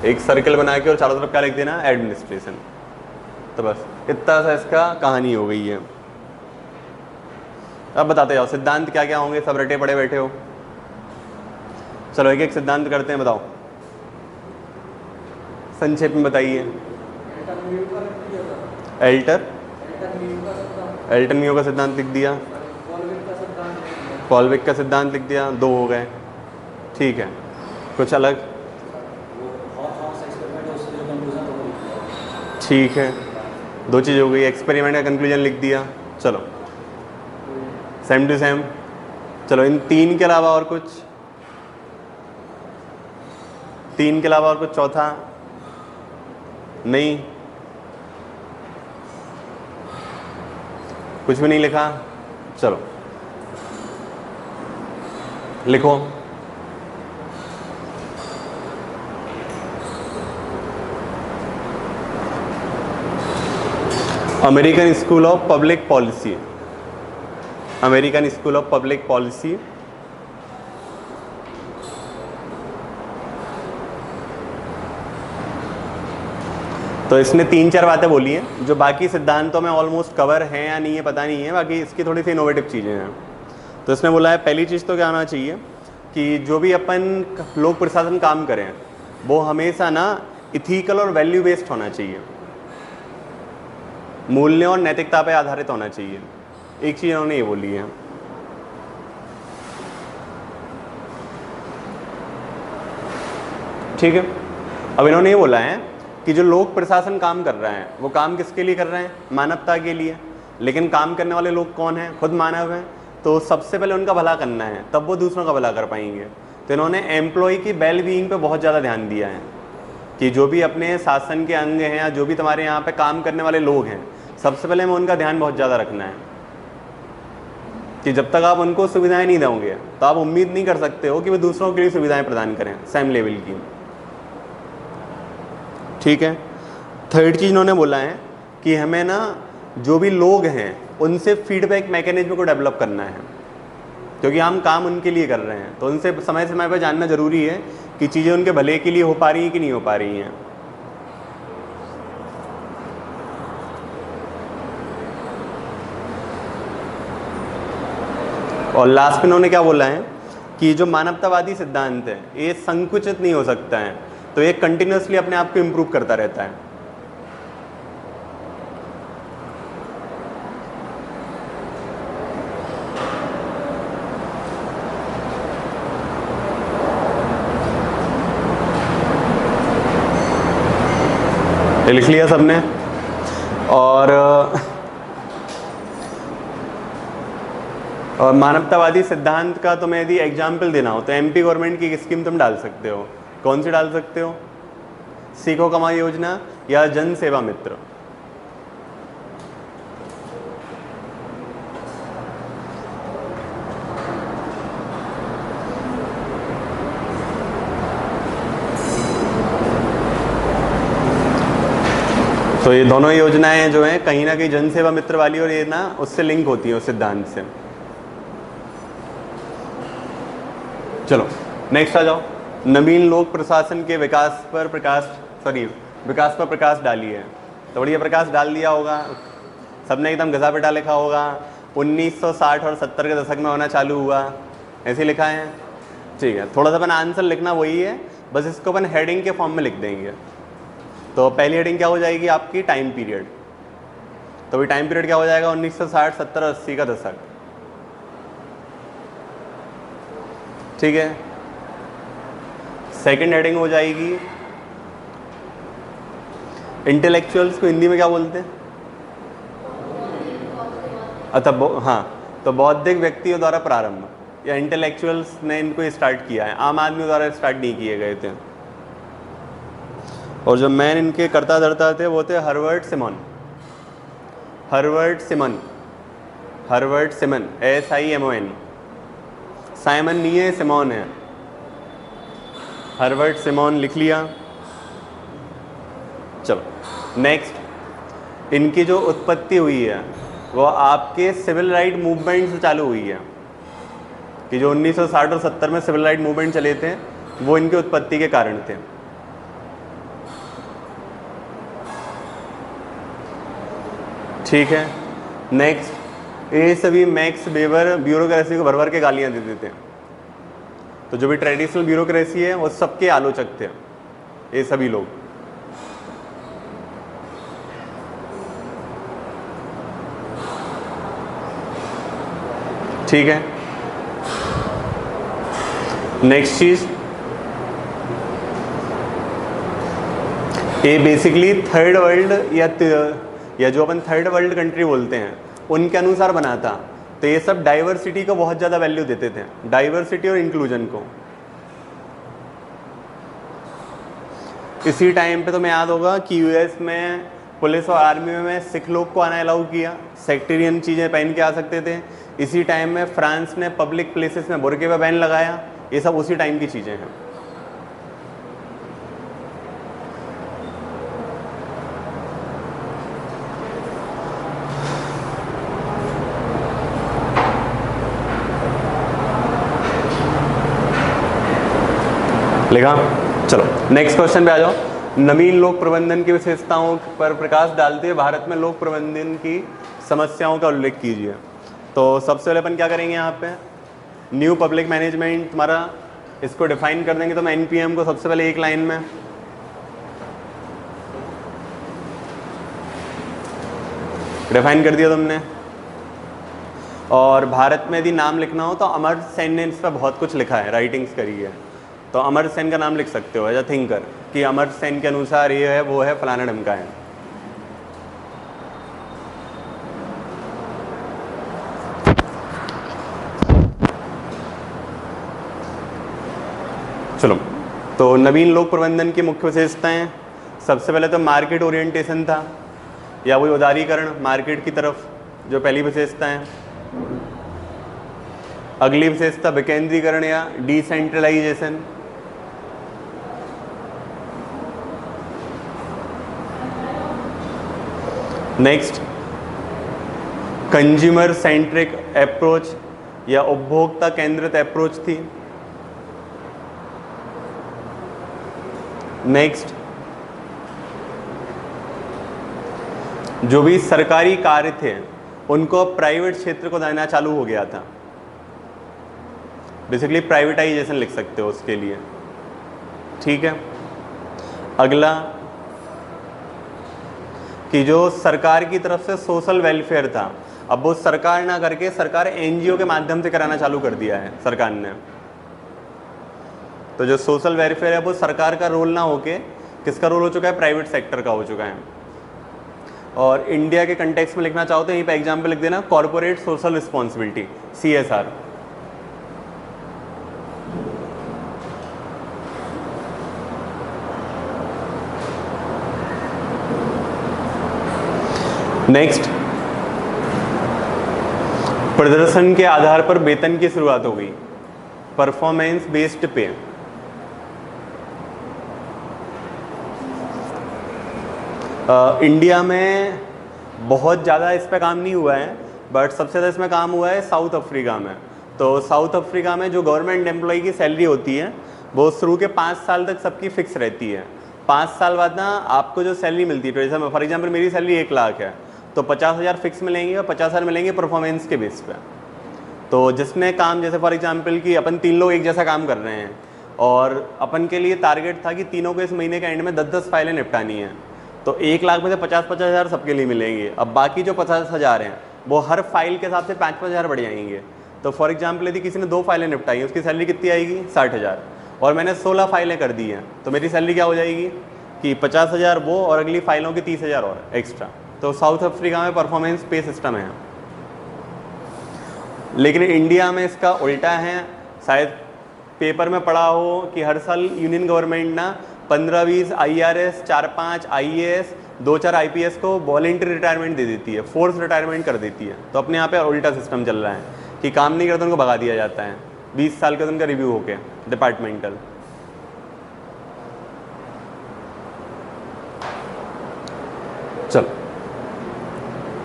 एक सर्कल बना के और चारों तरफ क्या लिख देना? एडमिनिस्ट्रेशन। तो बस इतना सा इसका कहानी हो गई है। अब बताते जाओ सिद्धांत क्या क्या होंगे, सब रटे पड़े बैठे हो। चलो एक एक सिद्धांत करते हैं, बताओ संक्षेप में बताइए। एल्टन म्यू का सिद्धांत लिख दिया, कॉलविक का सिद्धांत लिख दिया, दो हो गए। ठीक है, कुछ अलग? ठीक है, दो चीज़ हो गई। एक्सपेरिमेंट का कंक्लूजन लिख दिया, चलो सेम टू सेम। चलो इन तीन के अलावा और कुछ? तीन के अलावा और कुछ चौथा? नहीं, कुछ भी नहीं लिखा। चलो लिखो। American school of public policy, American school of public policy. तो इसने तीन चार बातें बोली हैं जो बाकी सिद्धांतों में ऑलमोस्ट कवर हैं या नहीं है पता नहीं है, बाकी इसकी थोड़ी सी इनोवेटिव चीज़ें हैं। तो इसने बोला है पहली चीज़ तो क्या होना चाहिए कि जो भी अपन लोक प्रशासन काम करें वो हमेशा ना इथिकल और वैल्यू बेस्ड होना चाहिए, मूल्यों और नैतिकता पर आधारित होना चाहिए। एक चीज़ इन्होंने ये बोली है। ठीक है, अब इन्होंने ये बोला है कि जो लोक प्रशासन काम कर रहे हैं वो काम किसके लिए कर रहे हैं? मानवता के लिए। लेकिन काम करने वाले लोग कौन हैं? खुद मानव हैं। तो सबसे पहले उनका भला करना है, तब वो दूसरों का भला कर पाएंगे। तो इन्होंने एम्प्लॉय की वेल बीइंग पे बहुत ज़्यादा ध्यान दिया है कि जो भी अपने शासन के अंग हैं या जो भी तुम्हारे यहाँ पे काम करने वाले लोग हैं, सबसे पहले हमें उनका ध्यान बहुत ज़्यादा रखना है कि जब तक आप उनको सुविधाएँ नहीं दोगे तो आप उम्मीद नहीं कर सकते हो कि वे दूसरों के लिए सुविधाएँ प्रदान करें सेम लेवल की। ठीक है, थर्ड चीज़ इन्होंने बोला है कि हमें ना जो भी लोग हैं उनसे फीडबैक मैकेनिज्म को डेवलप करना है, क्योंकि हम काम उनके लिए कर रहे हैं। तो उनसे समय समय पर जानना जरूरी है कि चीज़ें उनके भले के लिए हो पा रही हैं कि नहीं हो पा रही हैं। और लास्ट में इन्होंने क्या बोला है कि जो मानवतावादी सिद्धांत है ये संकुचित नहीं हो सकता है, तो ये कंटिन्यूसली अपने आप को इम्प्रूव करता रहता है। लिख लिया सबने? और मानवतावादी सिद्धांत का तुम्हें यदि एग्जाम्पल देना हो तो एमपी गवर्नमेंट की स्कीम तुम डाल सकते हो। कौन सी डाल सकते हो? सीखो कमाई योजना या जन सेवा मित्र? तो ये दोनों योजनाएं जो हैं कहीं ना कहीं जन सेवा मित्र वाली और ये ना उससे लिंक होती है उस सिद्धांत से। चलो नेक्स्ट आ जाओ। नवीन लोक प्रशासन के विकास पर प्रकाश डालिए। तो बढ़िया प्रकाश डाल दिया होगा सबने, एकदम घसा पिटा लिखा होगा 1960 और 70 के दशक में होना चालू हुआ, ऐसे लिखा है। ठीक है, थोड़ा सा अपन आंसर लिखना वही है, बस इसको अपन हेडिंग के फॉर्म में लिख देंगे। तो पहली हेडिंग क्या हो जाएगी आपकी, टाइम पीरियड। तो भी टाइम पीरियड क्या हो जाएगा, 1960, 70, 80 का दशक। ठीक है, सेकंड हेडिंग हो जाएगी, इंटेलेक्चुअल्स को हिंदी में क्या बोलते हैं? अच्छा, हाँ, तो बौद्धिक व्यक्तियों द्वारा प्रारंभ, या इंटेलेक्चुअल्स ने इनको स्टार्ट किया है, आम आदमी द्वारा स्टार्ट नहीं किए गए थे। और जो मैन इनके कर्ता धर्ता थे वो थे Herbert Simon. Herbert Simon, Herbert Simon, SIMON। Simon नहीं है, सिमोन है। हर्बर्ट सिमोन लिख लिया। चलो नेक्स्ट, इनकी जो उत्पत्ति हुई है वो आपके सिविल राइट मूवमेंट से चालू हुई है, कि जो 1960 और 70 में सिविल राइट मूवमेंट चले थे वो इनकी उत्पत्ति के कारण थे। ठीक है, नेक्स्ट, ये सभी मैक्स वेबर ब्यूरोक्रेसी को भर भर के गालियां देते थे। तो जो भी ट्रेडिशनल ब्यूरोक्रेसी है वो सबके आलोचक थे ये सभी लोग। ठीक है, नेक्स्ट चीज, ये बेसिकली थर्ड वर्ल्ड या जो अपन थर्ड वर्ल्ड कंट्री बोलते हैं उनके अनुसार बना था। तो ये सब डाइवर्सिटी को बहुत ज़्यादा वैल्यू देते थे, डाइवर्सिटी और इंक्लूजन को। इसी टाइम पे तो मैं याद होगा कि US में पुलिस और आर्मी में सिख लोग को आना अलाउ किया, सेक्टेरियन चीज़ें पहन के आ सकते थे। इसी टाइम में फ्रांस ने पब्लिक प्लेसेस में बुर्के पे बैन लगाया। ये सब उसी टाइम की चीज़ें हैं। लिखा, चलो नेक्स्ट क्वेश्चन पे आ जाओ। नवीन लोक प्रबंधन की विशेषताओं पर प्रकाश डालते हुए भारत में लोक प्रबंधन की समस्याओं का उल्लेख कीजिए। तो सबसे पहले अपन क्या करेंगे, यहाँ पे न्यू पब्लिक मैनेजमेंट हमारा, इसको डिफाइन कर देंगे। तो मैं NPM को सबसे पहले एक लाइन में डिफाइन कर दिया तुमने। और भारत में यदि नाम लिखना हो तो अमर्त्य सेन ने इस पर बहुत कुछ लिखा है, राइटिंग्स करी है। तो अमर्त्य सेन का नाम लिख सकते हो एज अ थिंकर, कि अमर्त्य सेन के अनुसार ये है, वो है, फलाना ढमका है। चलो, तो नवीन लोक प्रबंधन की मुख्य विशेषताएं, सबसे पहले तो मार्केट ओरिएंटेशन था, या वही उदारीकरण मार्केट की तरफ, जो पहली विशेषता है। अगली विशेषता विकेंद्रीकरण या decentralisation. Next, consumer centric approach या उपभोक्ता केंद्रित अप्रोच थी। नेक्स्ट, जो भी सरकारी कार्य थे उनको प्राइवेट क्षेत्र को देना चालू हो गया था। बेसिकली प्राइवेटाइजेशन लिख सकते हो उसके लिए। ठीक है, अगला, कि जो सरकार की तरफ से सोशल वेलफेयर था, अब वो सरकार ना करके सरकार NGO के माध्यम से कराना चालू कर दिया है सरकार ने। तो जो सोशल वेलफेयर है वो सरकार का रोल ना होके किसका रोल हो चुका है, प्राइवेट सेक्टर का हो चुका है। और इंडिया के कंटेक्स्ट में लिखना चाहो तो यहीं पे एग्जाम्पल लिख देना, corporate social responsibility, CSR। Next, प्रदर्शन के आधार पर वेतन की शुरुआत हो गई, परफॉर्मेंस बेस्ड पे। इंडिया में बहुत ज़्यादा इस पे काम नहीं हुआ है, बट सबसे ज़्यादा इसमें काम हुआ है साउथ अफ्रीका में। तो साउथ अफ्रीका में जो गवर्नमेंट एम्प्लॉय की सैलरी होती है वो शुरू के 5 साल तक सबकी फिक्स रहती है। 5 साल बाद ना आपको जो सैलरी मिलती है, जैसे फॉर एग्जाम्पल मेरी सैलरी 1 लाख है, तो 50,000 फिक्स मिलेंगे और 50,000 मिलेंगे परफॉर्मेंस के बेस पे। तो जिसमें काम, जैसे फॉर एग्जांपल कि अपन 3 लोग एक जैसा काम कर रहे हैं और अपन के लिए टारगेट था कि तीनों को इस महीने के एंड में 10-10 फाइलें निपटानी है, तो 1 लाख में से 50-50 हज़ार सबके लिए मिलेंगे। अब बाकी जो 50 हज़ार हैं वो हर फाइल के हिसाब से 5-5 हज़ार बढ़ जाएंगे। तो फॉर एग्जांपल यदि किसी ने 2 फाइलें निपटाई हैं, उसकी सैलरी कितनी आएगी? 60 हज़ार, और मैंने 16 फाइलें कर दी हैं, तो मेरी सैलरी क्या हो जाएगी कि 50 हज़ार वो और अगली फाइलों की 30 हज़ार और एक्स्ट्रा। तो साउथ अफ्रीका में परफॉर्मेंस पे सिस्टम है, लेकिन इंडिया में इसका उल्टा है। शायद पेपर में पढ़ा हो कि हर साल यूनियन गवर्नमेंट ना 15-20 IRS, 4-5 IAS, 2-4 IPS को वॉलेंटरी रिटायरमेंट दे देती है, फोर्स रिटायरमेंट कर देती है। तो अपने यहाँ पे उल्टा सिस्टम चल रहा है कि काम नहीं करते उनको भगा दिया जाता है 20 साल का उनका रिव्यू होके डिपार्टमेंटल। चलो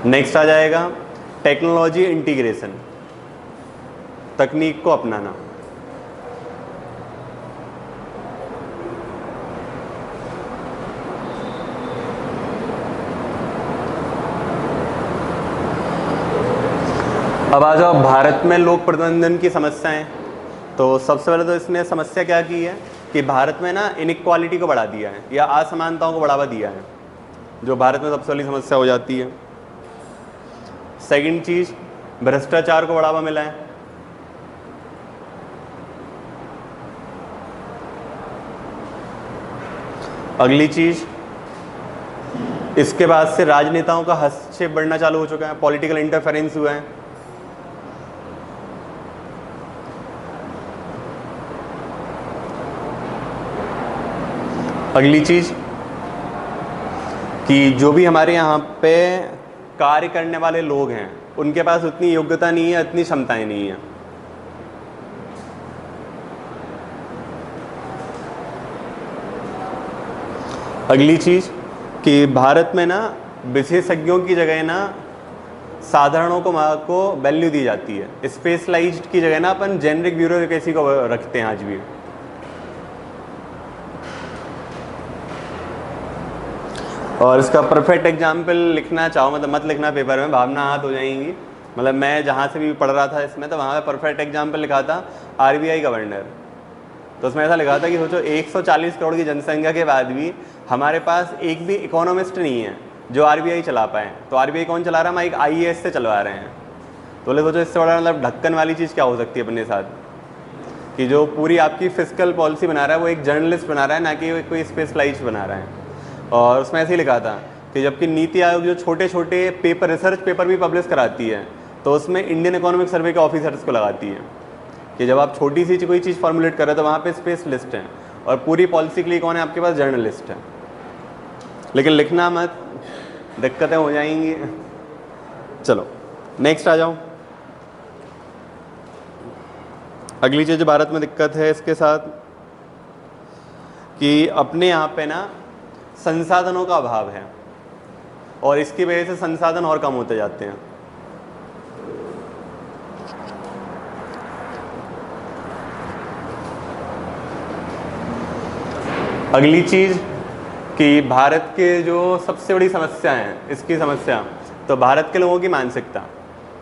नेक्स्ट आ जाएगा टेक्नोलॉजी इंटीग्रेशन, तकनीक को अपनाना। अब आ जाओ भारत में लोक प्रबंधन की समस्याएं। तो सबसे पहले तो इसने समस्या क्या की है कि भारत में ना इनइक्वालिटी को बढ़ा दिया है या असमानताओं को बढ़ावा दिया है, जो भारत में सबसे बड़ी समस्या हो जाती है। सेकंड चीज, भ्रष्टाचार को बढ़ावा मिला है। अगली चीज, इसके बाद से राजनेताओं का हस्तक्षेप बढ़ना चालू हो चुका है, पॉलिटिकल इंटरफेरेंस हुआ है। अगली चीज कि जो भी हमारे यहाँ पे कार्य करने वाले लोग हैं उनके पास उतनी योग्यता नहीं है, उतनी क्षमताएं नहीं है। अगली चीज कि भारत में ना विशेषज्ञों की जगह ना साधारणों को वैल्यू दी जाती है। स्पेशलाइज्ड की जगह ना अपन जेनरिक ब्यूरोक्रेसी को रखते हैं आज भी। और इसका परफेक्ट एग्जाम्पल लिखना चाहो, मतलब मत लिखना पेपर में, भावना हाथ हो जाएंगी। मतलब मैं जहाँ से भी पढ़ रहा था इसमें, तो वहाँ पे परफेक्ट एग्जाम्पल लिखा था RBI गवर्नर। तो उसमें ऐसा लिखा था कि सोचो 140 करोड़ की जनसंख्या के बाद भी हमारे पास एक भी इकोनॉमिस्ट नहीं है जो RBI चला पाए। तो RBI कौन चला रहा है? हम एक IAS से चलवा रहे हैं। तो बोले सोचो इससे बड़ा मतलब ढक्कन वाली चीज़ क्या हो सकती है अपने साथ, कि जो पूरी आपकी फिजिकल पॉलिसी बना रहा है वो एक जर्नलिस्ट बना रहा है, ना कि कोई स्पेशलाइज्ड बना रहा है। और उसमें ऐसे ही लिखा था कि जबकि नीति आयोग जो छोटे छोटे पेपर, रिसर्च पेपर भी पब्लिश कराती है, तो उसमें इंडियन इकोनॉमिक सर्वे के ऑफिसर्स को लगाती है कि जब आप छोटी सी कोई चीज़ फॉर्मुलेट कर रहे हो तो वहाँ पे स्पेशलिस्ट हैं, और पूरी पॉलिसी के लिए कौन है आपके पास? जर्नलिस्ट है। लेकिन लिखना मत, दिक्कतें हो जाएंगी। चलो नेक्स्ट आ जाओ। अगली चीज़ भारत में दिक्कत है इसके साथ कि अपने यहाँ पे ना संसाधनों का अभाव है, और इसकी वजह से संसाधन और कम होते जाते हैं। अगली चीज़ कि भारत के जो सबसे बड़ी समस्या है, इसकी समस्या तो भारत के लोगों की मानसिकता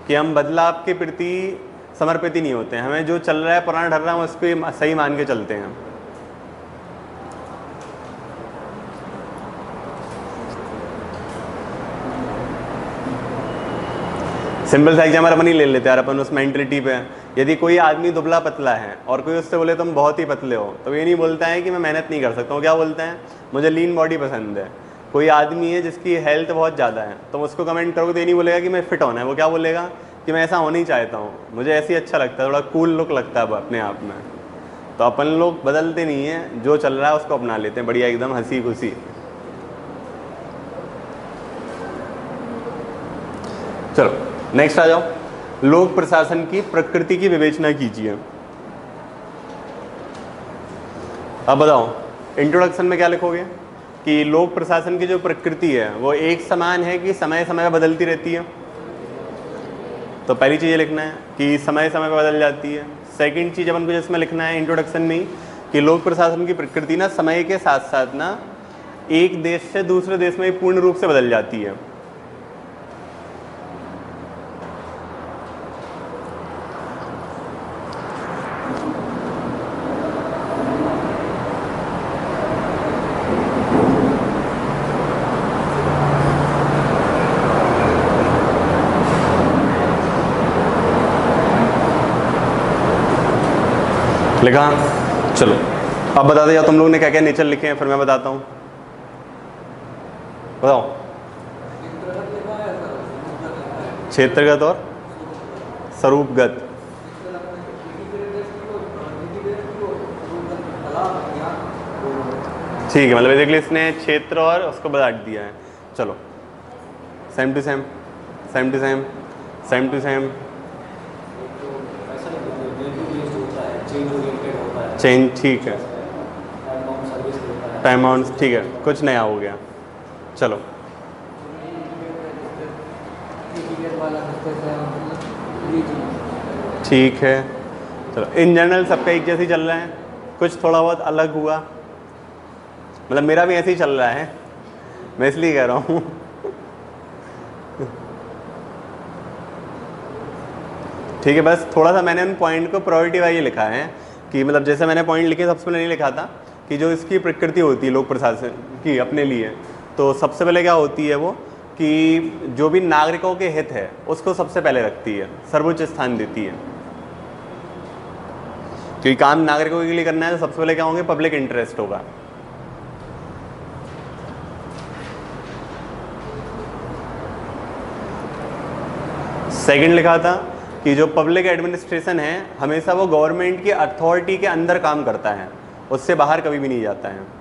कि हम बदलाव के प्रति समर्पित ही नहीं होते हैं। हमें जो चल रहा है, पुराना ढल रहा है, हम उसको सही मान के चलते हैं। सिंपल सा एग्जाम्पल अपन ही ले लेते हैं यार, अपन उस मेंटलिटी पे। यदि कोई आदमी दुबला पतला है और कोई उससे बोले तुम बहुत ही पतले हो, तो ये नहीं बोलता है कि मैं मेहनत नहीं कर सकता हूँ, क्या बोलता है? मुझे लीन बॉडी पसंद है। कोई आदमी है जिसकी हेल्थ बहुत ज़्यादा है, तो उसको कमेंट करोगे तो ये नहीं बोलेगा कि मैं फिट होना है, वो क्या बोलेगा कि मैं ऐसा होना ही चाहता हूँ, मुझे ऐसे ही अच्छा लगता है, थोड़ा कूल लुक लगता है अपने आप में। तो अपन लोग बदलते नहीं हैं, जो चल रहा है उसको अपना लेते हैं बढ़िया, एकदम हंसी खुशी। चलो नेक्स्ट आ जाओ। लोक प्रशासन की प्रकृति की विवेचना कीजिए। अब बताओ इंट्रोडक्शन में क्या लिखोगे कि लोक प्रशासन की जो प्रकृति है वो एक समान है कि समय समय पर बदलती रहती है? तो पहली चीज़ ये लिखना है कि समय समय पर बदल जाती है। सेकंड चीज़ अपन को जिसमें लिखना है इंट्रोडक्शन में कि लोक प्रशासन की प्रकृति ना समय के साथ साथ ना एक देश से दूसरे देश में पूर्ण रूप से बदल जाती है। लिखा। चलो अब बता दो यार तुम लोगों ने क्या क्या नेचर लिखे हैं, फिर मैं बताता हूँ। बताओ। क्षेत्रगत और स्वरूपगत। ठीक है, मतलब बेसिकली इसने क्षेत्र और उसको बांट दिया है। चलो same to same, same to same, same to same. Change, ठीक है। टाइम आउट, ठीक है, कुछ नया हो गया। चलो ठीक है। चलो इन जनरल सबका एक जैसे ही चल रहा है, कुछ थोड़ा बहुत अलग हुआ, मतलब मेरा भी ऐसे ही चल रहा है, मैं इसलिए कह रहा हूँ। ठीक है, बस थोड़ा सा मैंने उन पॉइंट को प्रायोरिटी वाइज लिखा है कि मतलब जैसे मैंने पॉइंट लिखे सबसे पहले नहीं लिखा था कि जो इसकी प्रकृति होती है लोक प्रशासन की अपने लिए, तो सबसे पहले क्या होती है वो कि जो भी नागरिकों के हित है उसको सबसे पहले रखती है, सर्वोच्च स्थान देती है। क्योंकि काम नागरिकों के लिए करना है तो सबसे पहले क्या होंगे, पब्लिक इंटरेस्ट होगा। सेकंड लिखा था कि जो पब्लिक एडमिनिस्ट्रेशन है हमेशा वो गवर्नमेंट की अथॉरिटी के अंदर काम करता है, उससे बाहर कभी भी नहीं जाता है।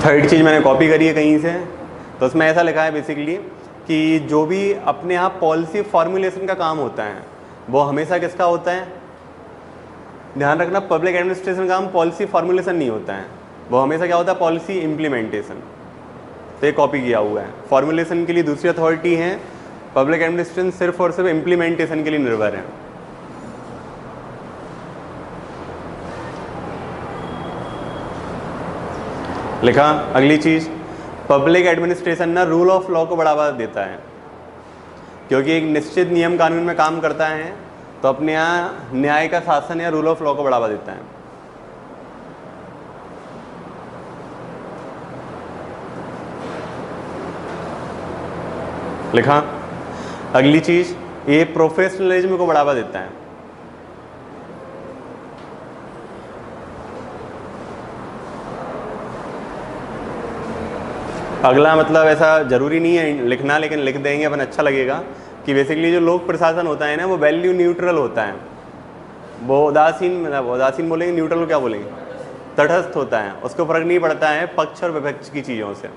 थर्ड चीज़ मैंने कॉपी करी है कहीं से, तो उसमें ऐसा लिखा है बेसिकली कि जो भी अपने यहाँ पॉलिसी फॉर्मुलेशन का काम होता है वो हमेशा किसका होता है, ध्यान रखना, पब्लिक एडमिनिस्ट्रेशन का काम पॉलिसी फॉर्मुलेशन नहीं होता है, वो हमेशा क्या होता है, पॉलिसी इम्प्लीमेंटेशन। तो ये कॉपी किया हुआ है। फॉर्मुलेशन के लिए दूसरी अथॉरिटी है, पब्लिक एडमिनिस्ट्रेशन सिर्फ और सिर्फ इम्प्लीमेंटेशन के लिए निर्भर है। लिखा। अगली चीज, पब्लिक एडमिनिस्ट्रेशन ना रूल ऑफ लॉ को बढ़ावा देता है, क्योंकि एक निश्चित नियम कानून में काम करता है तो अपने यहाँ न्याय का शासन या रूल ऑफ लॉ को बढ़ावा देता है। लिखा। अगली चीज, ये प्रोफेशनलिज्म को बढ़ावा देता है। अगला मतलब ऐसा जरूरी नहीं है लिखना, लेकिन लिख देंगे अपन, अच्छा लगेगा कि बेसिकली जो लोक प्रशासन होता है ना वो वैल्यू न्यूट्रल होता है, वो उदासीन, मतलब उदासीन बोलेंगे, न्यूट्रल को क्या बोलेंगे, तटस्थ होता है, उसको फर्क नहीं पड़ता है पक्ष और विपक्ष की चीज़ों से।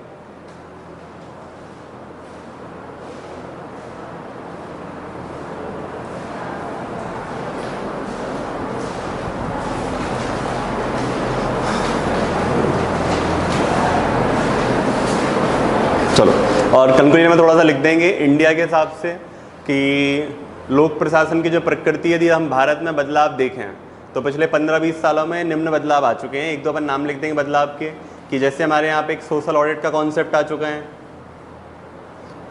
चलो और कंक्लूजन में थोड़ा सा लिख देंगे इंडिया के हिसाब से कि लोक प्रशासन की जो प्रकृति, यदि हम भारत में बदलाव देखें तो पिछले 15-20 सालों में निम्न बदलाव आ चुके हैं। एक दो अपन नाम लिख देंगे बदलाव के, कि जैसे हमारे यहाँ पे एक सोशल ऑडिट का कॉन्सेप्ट आ चुका है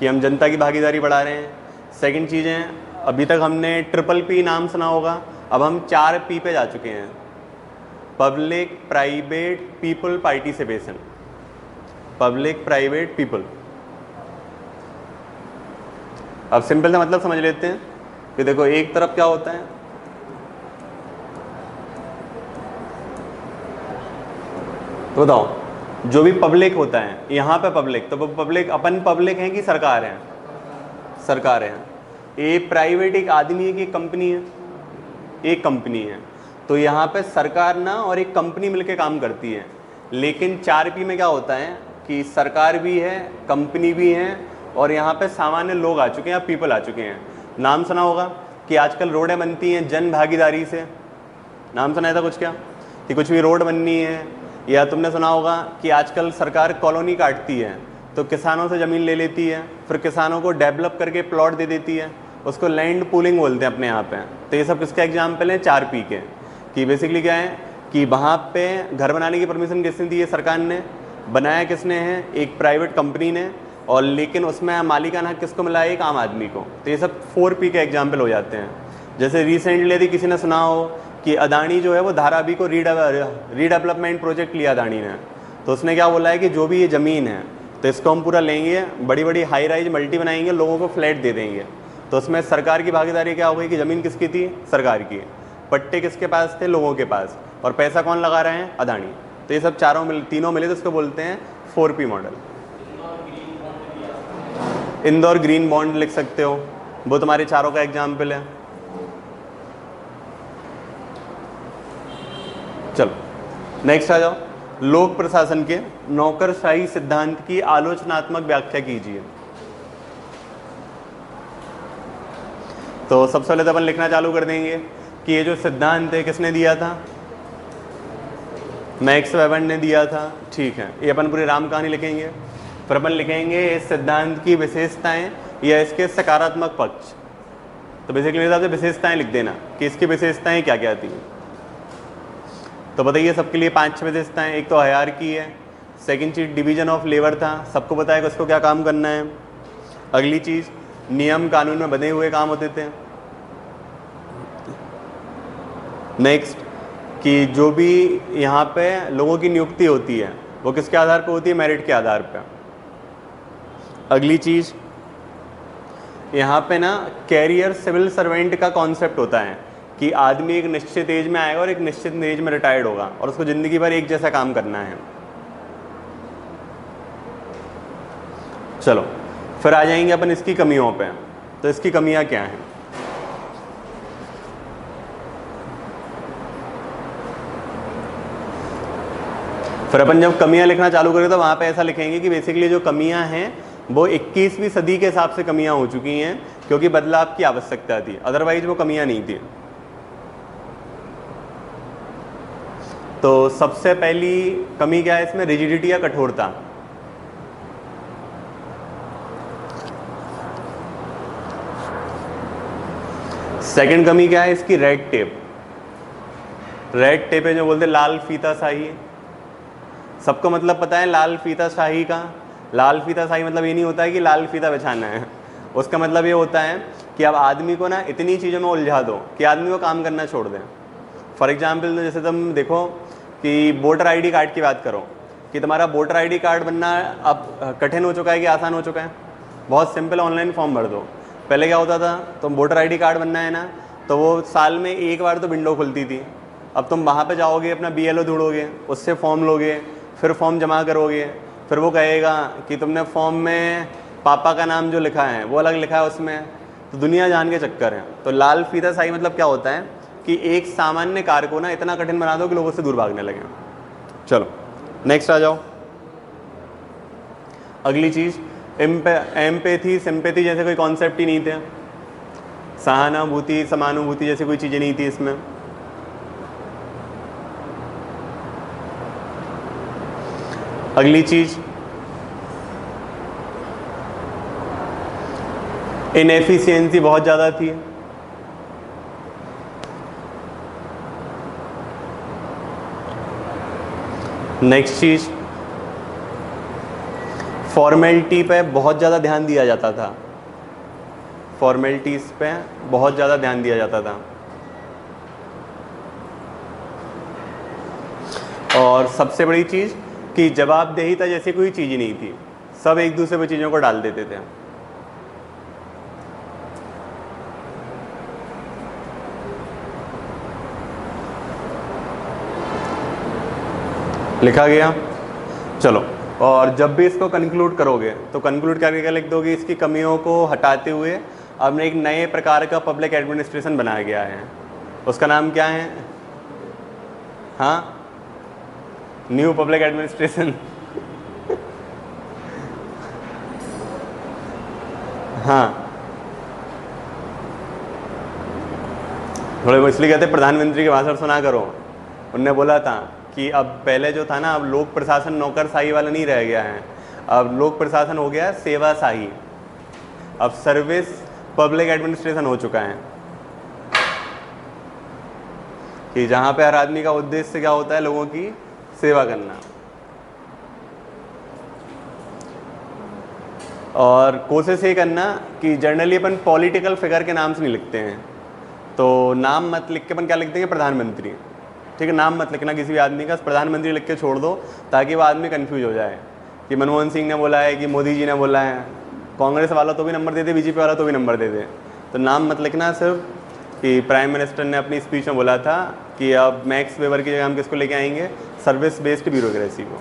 कि हम जनता की भागीदारी बढ़ा रहे हैं। सेकंड चीज़ है, अभी तक हमने PPP नाम सुना होगा, अब हम 4P पे जा चुके हैं, public private people participation, public private people. अब सिंपल सा मतलब समझ लेते हैं कि देखो एक तरफ क्या होता है, तो बताओ जो भी पब्लिक होता है यहाँ पे पब्लिक, तो वो पब्लिक अपन पब्लिक हैं कि सरकार है, सरकार है। ये प्राइवेट एक आदमी है कि एक कंपनी है, एक कंपनी है, तो यहाँ पे सरकार ना और एक कंपनी मिलके काम करती है। लेकिन 4P में क्या होता है कि सरकार भी है, कंपनी भी है, और यहाँ पे सामान्य लोग आ चुके हैं, पीपल आ चुके हैं। नाम सुना होगा कि आजकल रोडें बनती हैं जन भागीदारी से, नाम सुना था कुछ क्या, कि कुछ भी रोड बननी है, या तुमने सुना होगा कि आजकल सरकार कॉलोनी काटती है तो किसानों से ज़मीन ले लेती है, फिर किसानों को डेवलप करके प्लॉट दे देती है, उसको लैंड पूलिंग बोलते हैं अपने यहाँ पे। तो ये सब किसके एग्जाम्पल हैं, 4P के, कि बेसिकली क्या है कि वहाँ पे घर बनाने की परमिशन किसने दी है, सरकार ने। बनाया किसने है, एक प्राइवेट कंपनी ने, और लेकिन उसमें मालिकाना हक किसको मिला है, एक आम आदमी को। तो ये सब 4P के एग्जाम्पल हो जाते हैं। जैसे रिसेंटली यदि किसी ने सुना हो कि अदानी जो है वो धारावी को रीडेवलपमेंट प्रोजेक्ट लिया अदानी ने, तो उसने क्या बोला है कि जो भी ये ज़मीन है तो इसको हम पूरा लेंगे, बड़ी बड़ी हाई राइज मल्टी बनाएंगे, लोगों को फ्लैट दे देंगे। तो उसमें सरकार की भागीदारी क्या हो गई कि ज़मीन किसकी थी? सरकार की। पट्टे किसके पास थे? लोगों के पास। और पैसा कौन लगा रहे हैं? अदानी। तो ये सब तीनों मिले तो इसको बोलते हैं 4P model. Indore green bond लिख सकते हो, वो तुम्हारे चारों का एग्जाम्पल है। चलो नेक्स्ट आ जाओ। लोक प्रशासन के नौकरशाही सिद्धांत की आलोचनात्मक व्याख्या कीजिए। तो सबसे पहले तो अपन लिखना चालू कर देंगे कि ये जो सिद्धांत है किसने दिया था? मैक्स वेबर ने दिया था। ठीक है, ये अपन पूरी राम कहानी लिखेंगे। फिर अपन लिखेंगे इस सिद्धांत की विशेषताएं या इसके सकारात्मक पक्ष। तो बेसिकली मेरे हिसाब से विशेषताएं लिख देना कि इसकी विशेषताएं क्या क्या थी। तो बताइए सबके लिए 5-6 विशेषताएं। एक तो हायरार्की है, सेकंड चीज डिवीजन ऑफ लेबर था, सबको पता है कि उसको क्या काम करना है। अगली चीज नियम कानून में बंधे हुए काम होते थे। नेक्स्ट कि जो भी यहाँ पे लोगों की नियुक्ति होती है वो किसके आधार पे होती है? मेरिट के आधार पे। अगली चीज यहाँ पे ना कैरियर सिविल सर्वेंट का कॉन्सेप्ट होता है कि आदमी एक निश्चित एज में आएगा और एक निश्चित एज में रिटायर्ड होगा और उसको जिंदगी भर एक जैसा काम करना है। चलो फिर आ जाएंगे अपन इसकी कमियों पे। तो इसकी कमियां क्या हैं? फिर अपन जब कमियां लिखना चालू करें तो वहां पे ऐसा लिखेंगे कि बेसिकली जो कमियां हैं वो 21वीं सदी के हिसाब से कमियां हो चुकी हैं क्योंकि बदलाव की आवश्यकता थी, अदरवाइज वो कमियां नहीं थी। तो सबसे पहली कमी क्या है इसमें? रिजिडिटी या कठोरता। सेकंड कमी क्या है इसकी? Red tape. रेड टेप है जो बोलते लाल फीता शाही। सबको मतलब पता है लाल फीता शाही का। लाल फीता शाही मतलब ये नहीं होता है कि लाल फीता बिछाना है, उसका मतलब ये होता है कि अब आदमी को ना इतनी चीज़ों में उलझा दो कि आदमी को काम करना छोड़ दें। फॉर एग्जाम्पल जैसे तुम देखो कि वोटर आईडी कार्ड की बात करो कि तुम्हारा वोटर आईडी कार्ड बनना अब कठिन हो चुका है कि आसान हो चुका है? बहुत सिंपल, ऑनलाइन फॉर्म भर दो। पहले क्या होता था, तुम वोटर आईडी कार्ड बनना है ना तो वो साल में एक बार तो विंडो खुलती थी। अब तुम वहाँ पे जाओगे, अपना BLO ढूंढोगे, उससे फॉर्म लोगे, फिर फॉर्म जमा करोगे, फिर वो कहेगा कि तुमने फॉर्म में पापा का नाम जो लिखा है वो अलग लिखा है उसमें। तो दुनिया जान के चक्कर है। तो लाल फीता शाही मतलब क्या होता है कि एक सामान्य कार्य को ना इतना कठिन बना दो कि लोग उससे दूर भागने लगे। चलो नेक्स्ट आ जाओ। अगली चीज एम्पैथी सिंपैथी जैसे कोई कॉन्सेप्ट ही नहीं थे। सहानुभूति समानुभूति जैसी कोई चीजें नहीं थी इसमें। अगली चीज इनएफिशिएंसी बहुत ज़्यादा थी। नेक्स्ट चीज फॉर्मेलिटी पे बहुत ज़्यादा ध्यान दिया जाता था। फॉर्मेलिटीज पे बहुत ज़्यादा ध्यान दिया जाता था। और सबसे बड़ी चीज़ कि जवाबदेहिता जैसी कोई चीज़ ही नहीं थी, सब एक दूसरे पे चीज़ों को डाल देते थे। लिखा गया। चलो, और जब भी इसको कंक्लूड करोगे तो कंक्लूड करके क्या लिख दोगे? इसकी कमियों को हटाते हुए अब एक नए प्रकार का पब्लिक एडमिनिस्ट्रेशन बनाया गया है। उसका नाम क्या है? हाँ, न्यू पब्लिक एडमिनिस्ट्रेशन। हाँ, थोड़े वो इसलिए कहते प्रधानमंत्री के भाषण सुना करो। उनने बोला था कि अब पहले जो था ना, अब लोक प्रशासन नौकरशाही वाला नहीं रह गया है, अब लोक प्रशासन हो गया सेवाशाही। अब सर्विस पब्लिक एडमिनिस्ट्रेशन हो चुका है कि जहाँ पे हर आदमी का उद्देश्य क्या होता है? लोगों की सेवा करना। और कोशिश ये करना कि जनरली अपन पॉलिटिकल फिगर के नाम से नहीं लिखते हैं, तो नाम मत लिख के अपन क्या लिख देंगे? प्रधानमंत्री। ठीक है, नाम मत लिखना किसी भी आदमी का, प्रधानमंत्री लिख के छोड़ दो ताकि वो आदमी कन्फ्यूज हो जाए कि मनमोहन सिंह ने बोला है कि मोदी जी ने बोला है। कांग्रेस वाला तो भी नंबर दे दे, बीजेपी वाला तो भी नंबर दे दे। तो नाम मत लिखना सिर्फ कि प्राइम मिनिस्टर ने अपनी स्पीच में बोला था कि अब मैक्स वेबर की जगह हम किसको लेके आएंगे, सर्विस बेस्ड ब्यूरोक्रेसी को।